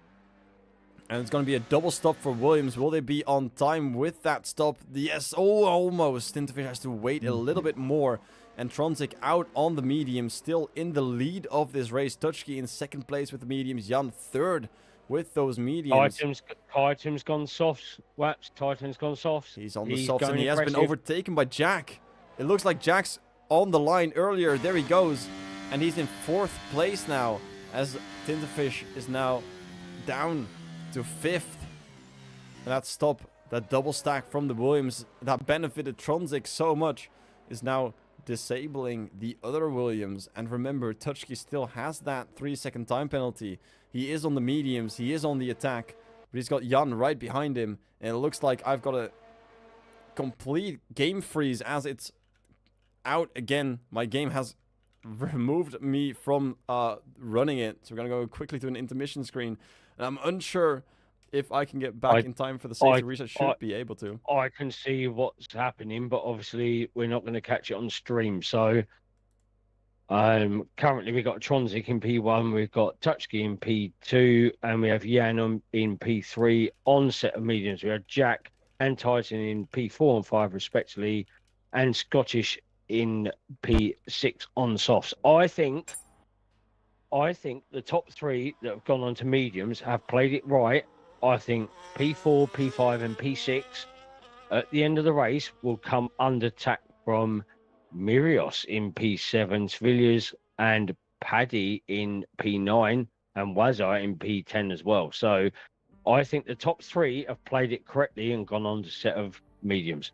And it's going to be a double stop for Williams. Will they be on time with that stop? Yes, oh, almost. Tinterfish has to wait a little bit more. And Tronzik out on the mediums, still in the lead of this race. Tutchki in 2nd place with the mediums. Jan 3rd with those mediums. Titan's gone soft. Waps, Titan's gone soft. He's on the softs and he has been overtaken by Jack. It looks like Jack's on the line earlier. There he goes. And he's in 4th place now, as Tinterfish is now down to 5th. And that stop, that double stack from the Williams that benefited Tronzik so much, is now disabling the other Williams. And remember, Tutchki still has that 3-second time penalty. He is on the mediums, he is on the attack, but he's got Jan right behind him. And it looks like I've got a complete game freeze as it's out again. My game has removed me from running it. So we're going to go quickly to an intermission screen. And I'm unsure if I can get back in time for the safety reset. Should be able to. I can see what's happening, but obviously we're not going to catch it on stream. So currently we've got Tronzik in P1, we've got Tutchki in P2, and we have Jan in P3 on set of mediums. We have Jack and Titan in P4 and 5 respectively, and Scottish in P6 on softs. I think the top 3 that have gone on to mediums have played it right. I think P4, P5 and P6 at the end of the race will come under attack from Mirios in P7, Villiers and Paddy in P9 and Wazar in P10 as well. So I think the top 3 have played it correctly and gone on to set of mediums.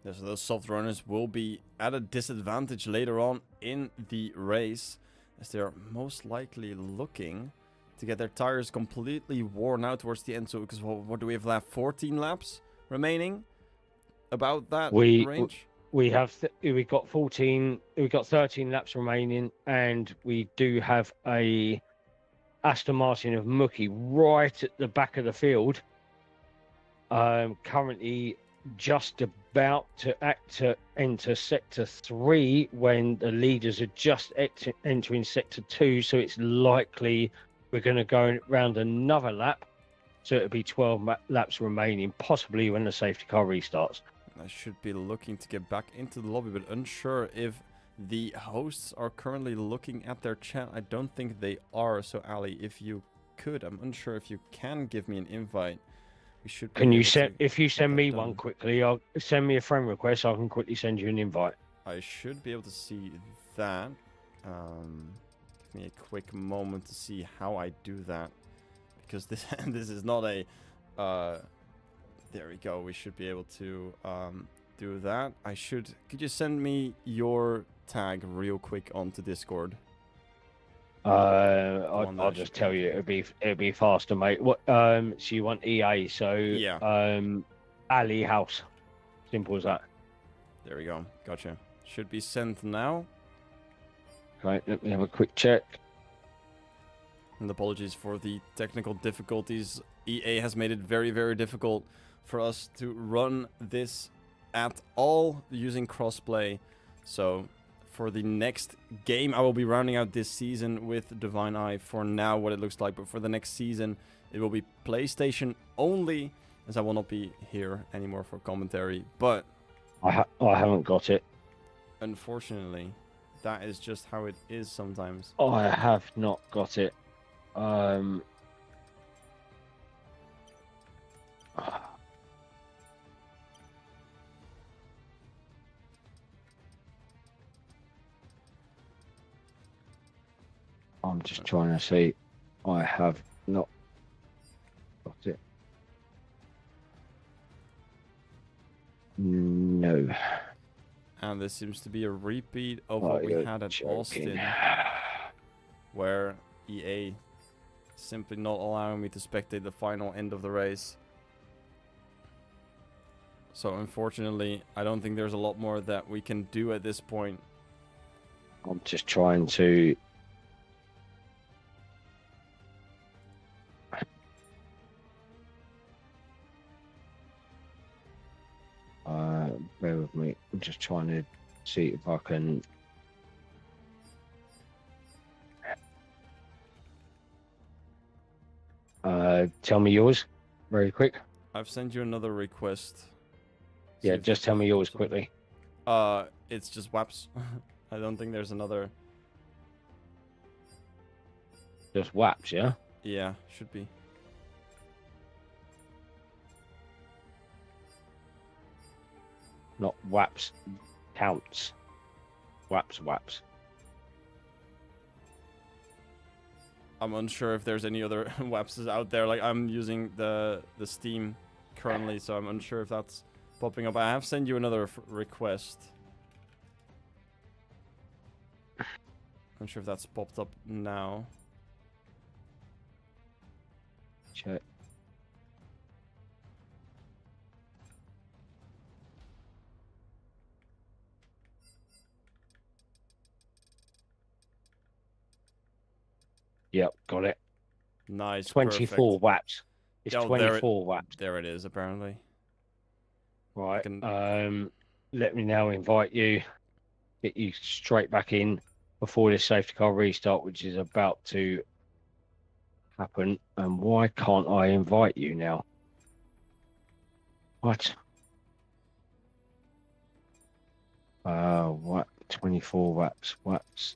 Yeah, so those soft runners will be at a disadvantage later on in the race, as they're most likely looking to get their tires completely worn out towards the end. So, because what do we have left? 14 laps remaining? About that range? We got 13 laps remaining, and we do have a Aston Martin of Mookie right at the back of the field. Currently just about to enter sector 3 when the leaders are just entering sector 2, so it's likely we're going to go around another lap, so it'll be 12 laps remaining, possibly when the safety car restarts. I should be looking to get back into the lobby, but unsure if the hosts are currently looking at their chat. I don't think they are, so Ali, if you could, I'm unsure if you can give me an invite. We should. Can you send? If you send me one quickly, I'll send me a friend request. I can quickly send you an invite. I should be able to see that. Give me a quick moment to see how I do that, because this this is not a. There we go. We should be able to do that. Could you send me your tag real quick onto Discord? I'll just tell you, it'll be faster, mate. What? So you want EA? So yeah. Ali House. Simple as that. There we go. Gotcha. Should be sent now. Right. Let me have a quick check. And apologies for the technical difficulties. EA has made it very, very difficult for us to run this at all using crossplay. So for the next game, I will be rounding out this season with Divine Eye for now, what it looks like. But for the next season, it will be PlayStation only, as I will not be here anymore for commentary. But I haven't got it. Unfortunately, that is just how it is sometimes. I have not got it. I'm just trying to see. I have not got it. No. And this seems to be a repeat of Oh, what we you're had at joking. Austin, where EA simply not allowing me to spectate the final end of the race. So unfortunately, I don't think there's a lot more that we can do at this point. I'm just trying to. Bear with me. I'm just trying to see if I can. Tell me yours, very quick. I've sent you another request. See Yeah, if just tell me yours quickly. It's just WAPs. I don't think there's another. Just WAPs, yeah. Yeah, should be. Not WAPs, counts. WAPs. I'm unsure if there's any other WAPs out there. Like, I'm using the Steam currently, so I'm unsure if that's popping up. I have sent you another request. I'm sure if that's popped up now. Check. Yep, got it. Nice. 24 perfect. WAPs. It's Oh, 24 WAPs. There it is, apparently. Right. can- Let me now invite you, get you straight back in before this safety car restart, which is about to happen. And why can't I invite you now? What? What? 24 WAPs. WAPs.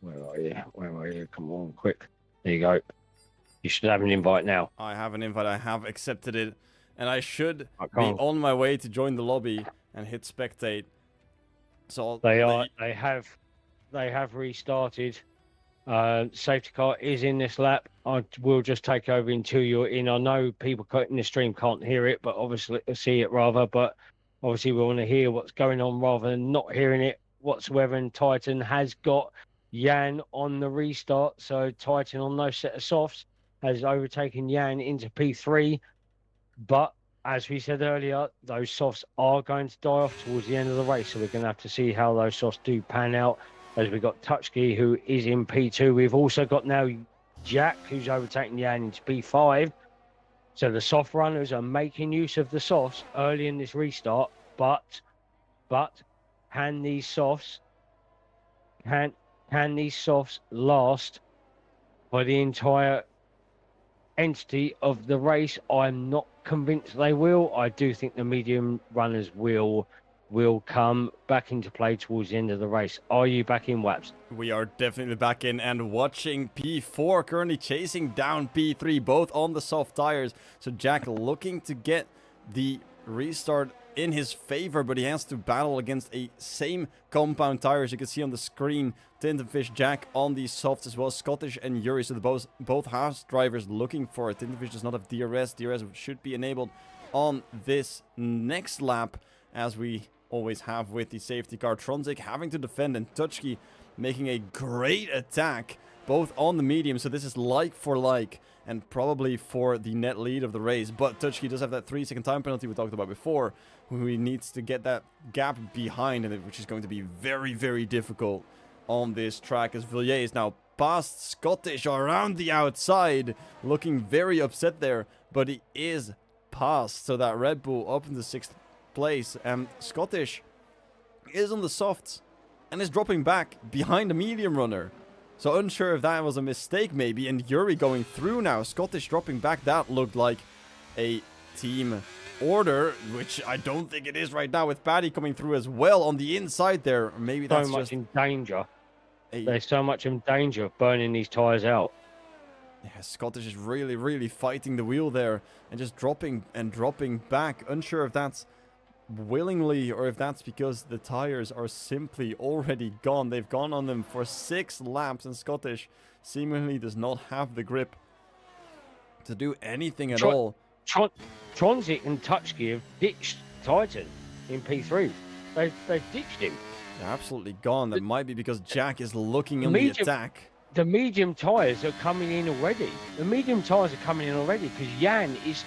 Where are you? Where are you? Come on, quick. There you go. You should have an invite now. I have an invite. I have accepted it. And I should I be can't. on my way to join the lobby and hit spectate. So They have restarted. Safety car is in this lap. I will just take over until you're in. I know people in the stream can't hear it, but obviously see it rather. But obviously we want to hear what's going on rather than not hearing it whatsoever. And Titan has got Jan on the restart. So Titan on no set of softs has overtaken Jan into P3. But as we said earlier, those softs are going to die off towards the end of the race. So we're going to have to see how those softs do pan out. As we've got Touchkey, who is in P2. We've also got now Jack, who's overtaking Jan into P5. So the soft runners are making use of the softs early in this restart. But can these softs last for the entire entity of the race? I'm not convinced they will. I do think the medium runners will come back into play towards the end of the race. Are you back in, WAPs? we are definitely back in and watching P4 currently chasing down P3, both on the soft tires. So Jack looking to get the restart in his favor, but he has to battle against a same compound tire, as you can see on the screen. Tintenfish, Jack on the softs as well, Scottish and Yuri. So the both Haas drivers looking for it. Tintenfish does not have DRS. DRS should be enabled on this next lap, as we always have with the safety car. Tronzik having to defend, and Touchkey making a great attack both on the medium. So this is like for like, and probably for the net lead of the race. But Touchkey does have that 3-second time penalty we talked about before, who he needs to get that gap behind, and which is going to be very, very difficult on this track, as Villiers is now past Scottish around the outside, looking very upset there, but he is past. So that Red Bull up in the 6th place, and Scottish is on the softs and is dropping back behind the medium runner. So unsure if that was a mistake maybe, and Yuri going through now, Scottish dropping back. That looked like a team order, which I don't think it is right now, with Paddy coming through as well on the inside there. Or maybe that's so much just in danger. There's so much in danger of burning these tires out. Yeah, Scottish is really fighting the wheel there and just dropping and dropping back. Unsure if that's willingly or if that's because the tires are simply already gone. They've gone on them for 6 laps, and Scottish seemingly does not have the grip to do anything at all. Tronzik and Touchgear have ditched Titan in P3. They've ditched him. They're absolutely gone. That might be because Jack is looking on the attack. The medium tyres are coming in already. Because Jan is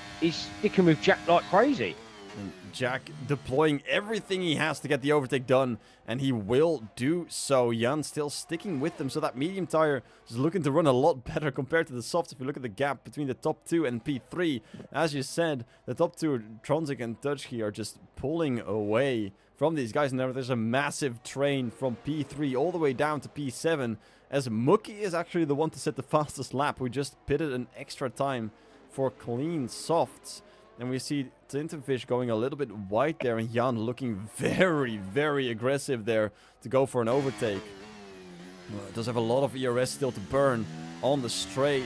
sticking with Jack like crazy. And Jack deploying everything he has to get the overtake done, and he will do so. Jan still sticking with them, so that medium tire is looking to run a lot better compared to the softs. If you look at the gap between the top 2 and P3, as you said, the top 2, Tronzik and Dutchkey, are just pulling away from these guys. And there's a massive train from P3 all the way down to P7, as Mookie is actually the one to set the fastest lap. We just pitted an extra time for clean softs. And we see Tintenfish going a little bit wide there, and Jan looking very, very aggressive there to go for an overtake. Does have a lot of ERS still to burn on the straight,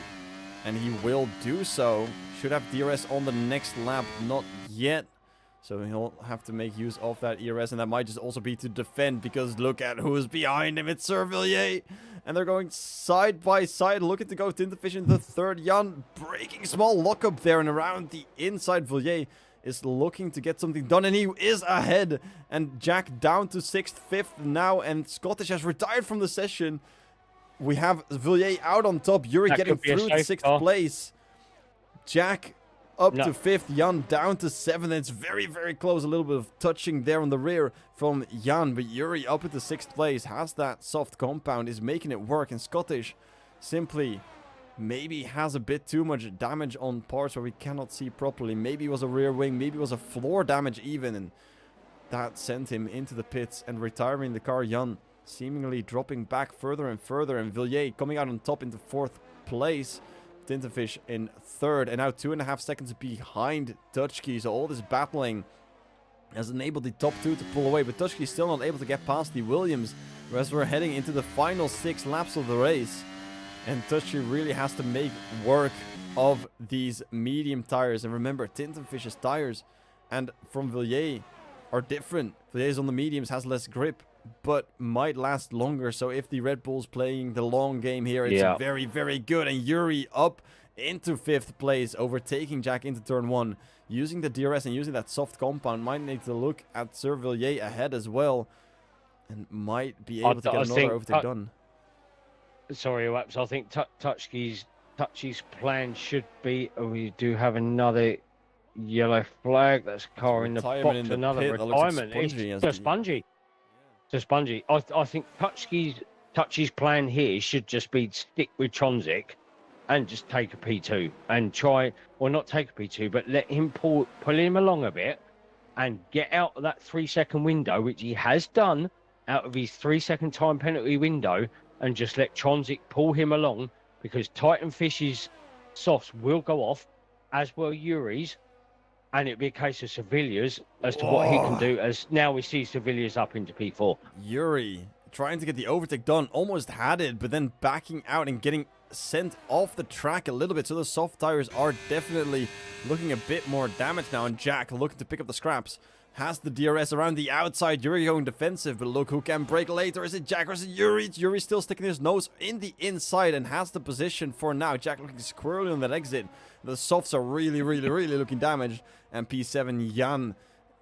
and he will do so. Should have DRS on the next lap, not yet. So he'll have to make use of that ERS, and that might just also be to defend, because look at who's behind him. It's Sir Villiers, and they're going side by side, looking to go Tintenfish in the third. Jan breaking small lockup there, and around the inside, Villiers is looking to get something done, and he is ahead. And Jack down to 6th, 5th now, and Scottish has retired from the session. We have Villiers out on top, Yuri getting through to 6th place. Jack up to 5th, Jan down to 7th. It's very, very close. A little bit of touching there on the rear from Jan, but Yuri up into 6th place, has that soft compound, is making it work, and Scottish simply maybe has a bit too much damage on parts where we cannot see properly. Maybe it was a rear wing, maybe it was a floor damage even, and that sent him into the pits and retiring the car. Jan seemingly dropping back further and further, and Villiers coming out on top into 4th place. Tintenfish in 3rd, and now 2.5 seconds behind Dutchkey. So all this battling has enabled the top 2 to pull away, but Dutchkey still not able to get past the Williams, whereas we're heading into the final 6 laps of the race. And Dutchkey really has to make work of these medium tires. And remember, Tintenfish's tires and from Villiers are different. Villiers on the mediums has less grip, but might last longer. So if the Red Bull's playing the long game here, it's very, very good. And Yuri up into 5th place, overtaking Jack into turn 1. Using the DRS and using that soft compound, might need to look at Sir Villiers ahead as well. And might be able to get another overtake done. Sorry, Waps. I think Touchy's plan should be... we do have another yellow flag. That's car in the box. In the another pit. retirement. Spongy, it's just spongy. Just spongy. I think Touchy's plan here should just be stick with Tronzik and just take a P2 and try, or not take a P2, but let him pull him along a bit and get out of that 3-second window, which he has done out of his 3-second time penalty window, and just let Tronzik pull him along, because Titanfish's softs will go off, as will Yuri's, and it'll be a case of Sevilla's as to what he can do, as now we see Sevilla's up into P4. Yuri trying to get the overtake done, almost had it, but then backing out and getting sent off the track a little bit. So the soft tires are definitely looking a bit more damaged now, and Jack looking to pick up the scraps. Has the DRS around the outside. Yuri going defensive, but look who can break later. Is it Jack or is it Yuri? Yuri still sticking his nose in the inside and has the position for now. Jack looking squirrely on that exit. The softs are really, really, really looking damaged. And P7 Jan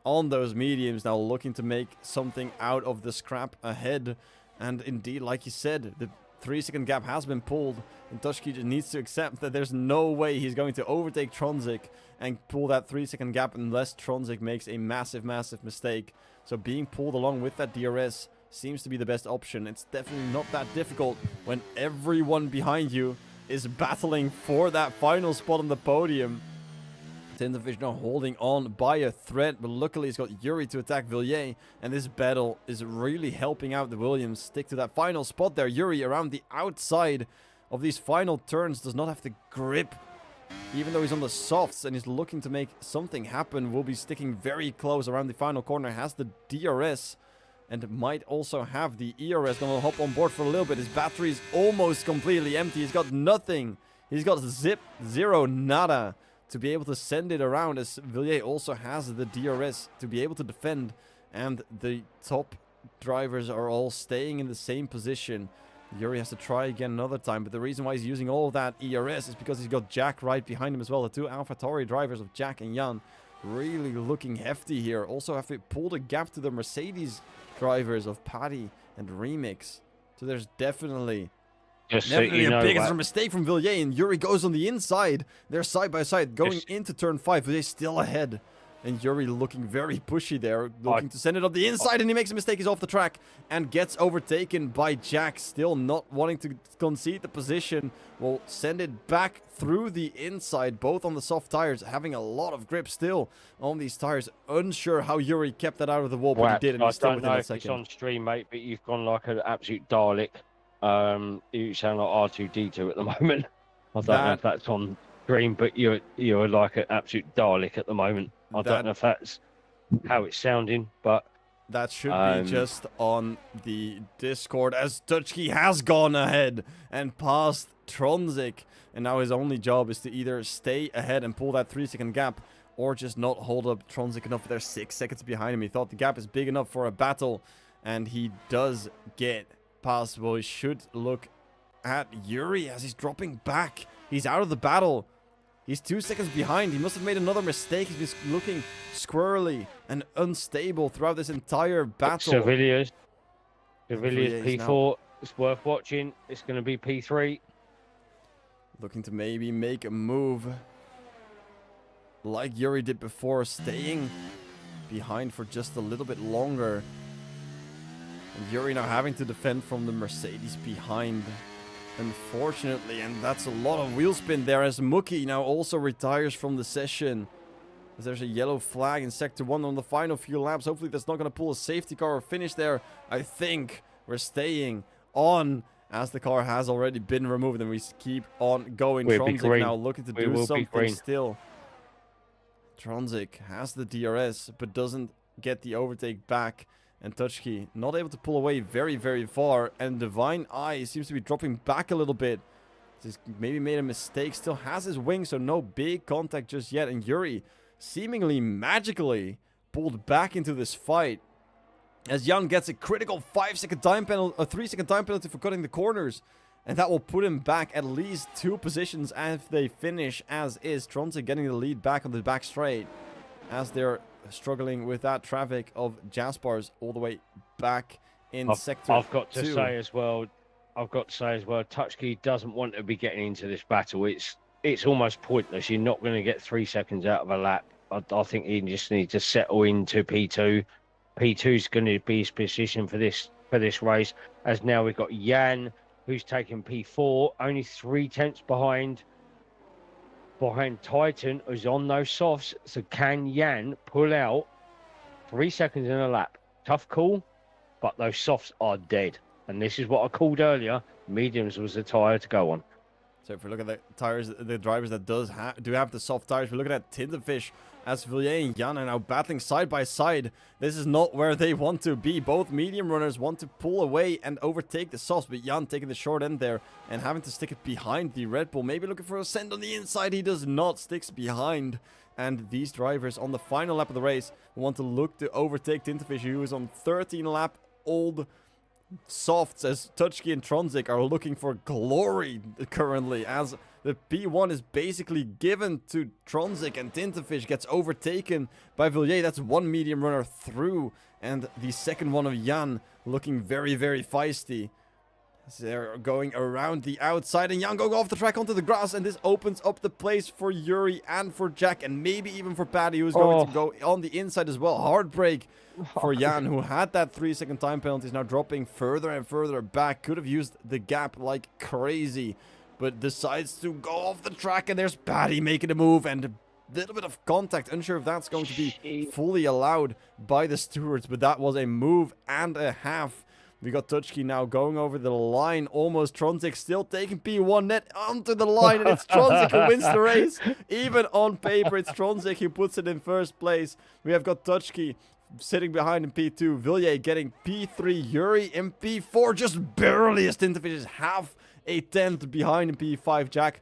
on those mediums now looking to make something out of the scrap ahead. And indeed, like you said, the 3-second gap has been pulled, and Dutchkey just needs to accept that there's no way he's going to overtake Tronzik and pull that 3-second gap unless Tronzik makes a massive, massive mistake. So being pulled along with that DRS seems to be the best option. It's definitely not that difficult when everyone behind you is battling for that final spot on the podium. Tintenfish now holding on by a thread, but luckily he's got Yuri to attack Villiers, and this battle is really helping out the Williams stick to that final spot there. Yuri around the outside of these final turns does not have the grip, even though he's on the softs and he's looking to make something happen. Will be sticking very close around the final corner, has the DRS and might also have the ERS. Gonna hop on board for a little bit. His battery is almost completely empty. He's got nothing. He's got zero nada to be able to send it around, as Villiers also has the DRS to be able to defend, and the top drivers are all staying in the same position. Yuri has to try again another time, but the reason why he's using all of that ERS is because he's got Jack right behind him as well. The two AlphaTauri drivers of Jack and Jan really looking hefty here. Also have to pull the gap to the Mercedes drivers of Paddy and Remix. So there's definitely a big mistake from Villiers, and Yuri goes on the inside. They're side by side going into turn 5. Villiers still ahead. And Yuri looking very pushy there, looking to send it up the inside, and he makes a mistake. He's off the track and gets overtaken by Jack, still not wanting to concede the position. Will send it back through the inside, both on the soft tires, having a lot of grip still on these tires. Unsure how Yuri kept that out of the wall, but he did, and he's still within a second. It's on stream, mate, but you've gone like an absolute Dalek. You sound like R2-D2 at the moment. I don't know if that's on stream, but you're like an absolute Dalek at the moment. I don't know if that's how it's sounding, but that should be just on the Discord, as Dutchke has gone ahead and passed Tronzik, and now his only job is to either stay ahead and pull that 3-second gap, or just not hold up Tronzik enough. They're 6 seconds behind him. He thought the gap is big enough for a battle, and he does get past. Well, he should look at Yuri as he's dropping back. He's out of the battle. He's 2 seconds behind. He must have made another mistake. He's been looking squirrely and unstable throughout this entire battle. Villiers P4. Now. It's worth watching. It's going to be P3. Looking to maybe make a move like Yuri did before, staying behind for just a little bit longer. And Yuri now having to defend from the Mercedes behind, unfortunately, and that's a lot of wheel spin there, as Mookie now also retires from the session. As there's a yellow flag in Sector 1 on the final few laps. Hopefully that's not going to pull a safety car or finish there. I think we're staying on, as the car has already been removed, and we keep on going. Tronzik now looking to do something still. Tronzik has the DRS, but doesn't get the overtake back. And Dutchke not able to pull away very, very far. And Divine Eye seems to be dropping back a little bit. He's maybe made a mistake. Still has his wing, so no big contact just yet. And Yuri seemingly magically pulled back into this fight, as Jan gets a critical 5-second time penalty, a 3-second time penalty for cutting the corners. And that will put him back at least 2 positions if they finish as is. Tronzik getting the lead back on the back straight, as they're struggling with that traffic of Jaspers all the way back in Sector 2. I've got to say as well, Dutchke doesn't want to be getting into this battle. It's almost pointless. You're not going to get 3 seconds out of a lap. I think he just needs to settle into P2. P2 is going to be his position for this race, as now we've got Jan, who's taken P4, only 3/10 behind Titan, who's on those softs. So can Jan pull out 3 seconds in a lap? Tough call, but those softs are dead. And this is what I called earlier. Mediums was the tyre to go on. So if we look at the tires, the drivers that do have the soft tires, we're looking at Tintenfish, as Villiers and Jan are now battling side by side. This is not where they want to be. Both medium runners want to pull away and overtake the softs, but Jan taking the short end there and having to stick it behind the Red Bull. Maybe looking for a send on the inside. He does not, sticks behind. And these drivers on the final lap of the race want to look to overtake Tintenfish, who is on 13 lap old softs, as Dutchke and Tronzik are looking for glory currently, as the P1 is basically given to Tronzik, and Tintenfish gets overtaken by Villiers. That's one medium runner through, and the second one of Jan looking very, very feisty. They're going around the outside, and Jan going off the track onto the grass, and this opens up the place for Yuri and for Jack, and maybe even for Paddy, who's going to go on the inside as well. Heartbreak for Jan, who had that 3-second time penalty, is now dropping further and further back. Could have used the gap like crazy, but decides to go off the track, and there's Paddy making a move, and a little bit of contact. Unsure if that's going to be fully allowed by the stewards, but that was a move and a half. We got Dutchke now going over the line. Almost Tronzik still taking P1 net onto the line. And it's Tronzik who wins the race. Even on paper, it's Tronzik who puts it in first place. We have got Dutchke sitting behind in P2. Villiers getting P3. Yuri in P4. Just barely, as Tintenfish is half a tenth behind in P5. Jack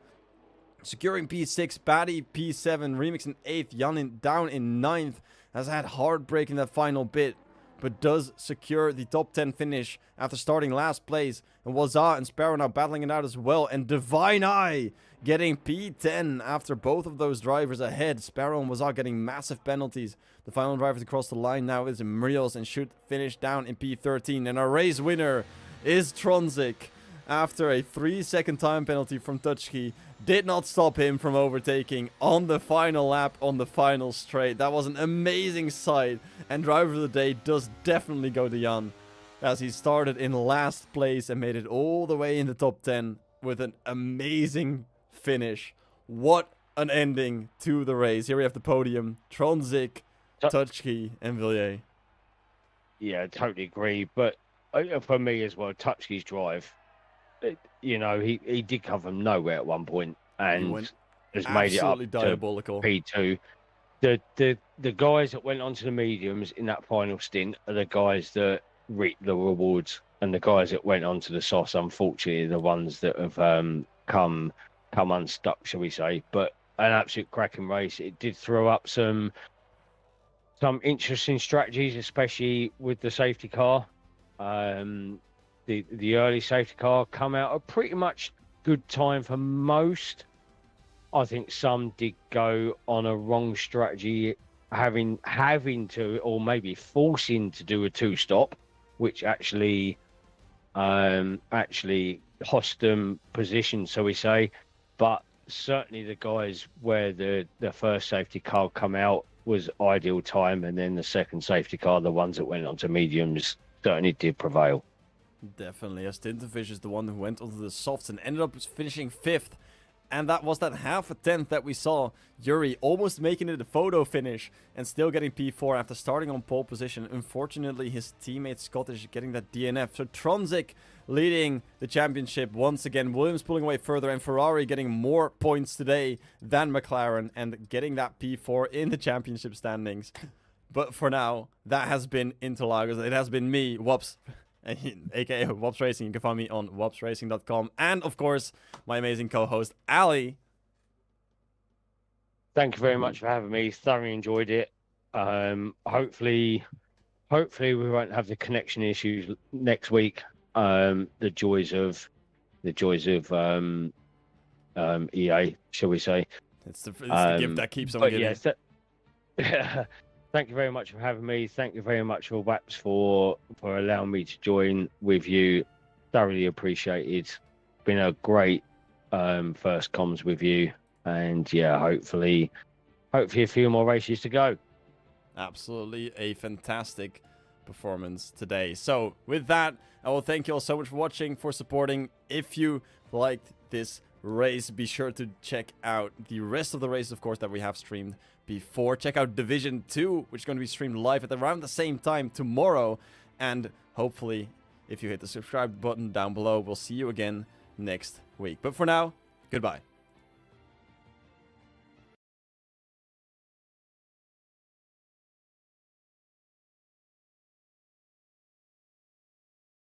Securing P6, Batty P7, Remix in 8th, Jan down in 9th. Has had heartbreak in that final bit, but does secure the top 10 finish after starting last place. And Waza and Sparrow now battling it out as well. And Divine Eye getting P10 after both of those drivers ahead. Sparrow and Waza getting massive penalties. The final driver to cross the line now is Mrios and should finish down in P13. And our race winner is Tronzik after a 3-second time penalty from Touchkey. Did not stop him from overtaking on the final lap on the final straight. That was an amazing sight. And driver of the day does definitely go to Jan, as he started in last place and made it all the way in the top 10 with an amazing finish. What an ending to the race. Here we have the podium. Tronzik, Touchkey, and Villiers. Yeah, I totally agree. But for me as well, Touchkey's drive, you know, he did come from nowhere at one point and has made it up diabolical. To P2. The guys that went onto the mediums in that final stint are the guys that reaped the rewards, and the guys that went onto the softs, unfortunately, are the ones that have come unstuck, shall we say. But an absolute cracking race. It did throw up some interesting strategies, especially with the safety car. The early safety car come out a pretty much good time for most. I think some did go on a wrong strategy, having to, or maybe forcing to do a 2-stop, which actually cost them position, so we say. But certainly the guys where the first safety car come out was ideal time, and then the second safety car, the ones that went onto mediums, certainly did prevail. Definitely, as Tintofish is the one who went onto the softs and ended up finishing 5th. And that was that half a tenth that we saw Yuri almost making it a photo finish and still getting P4 after starting on pole position. Unfortunately, his teammate Scottish getting that DNF. So Tronzik leading the championship once again. Williams pulling away further, and Ferrari getting more points today than McLaren and getting that P4 in the championship standings. But for now, that has been Interlagos. It has been me, Wops, aka Wops Racing. You can find me on wopsracing.com, and of course my amazing co-host Ali. Thank you very much for having me. Thoroughly enjoyed it. Hopefully we won't have the connection issues next week. The joys of EA, shall we say? It's the gift that keeps on giving. Yes, thank you very much for having me. Thank you very much for Waps for allowing me to join with you. Thoroughly appreciated. Been a great first comms with you, and yeah, hopefully a few more races to go. Absolutely a fantastic performance today. So with that, I will thank you all so much for watching, for supporting. If you liked this race, be sure to check out the rest of the races, of course, that we have streamed before. Check out Division 2, which is going to be streamed live at around the same time tomorrow. And hopefully, if you hit the subscribe button down below, we'll see you again next week. But for now, goodbye.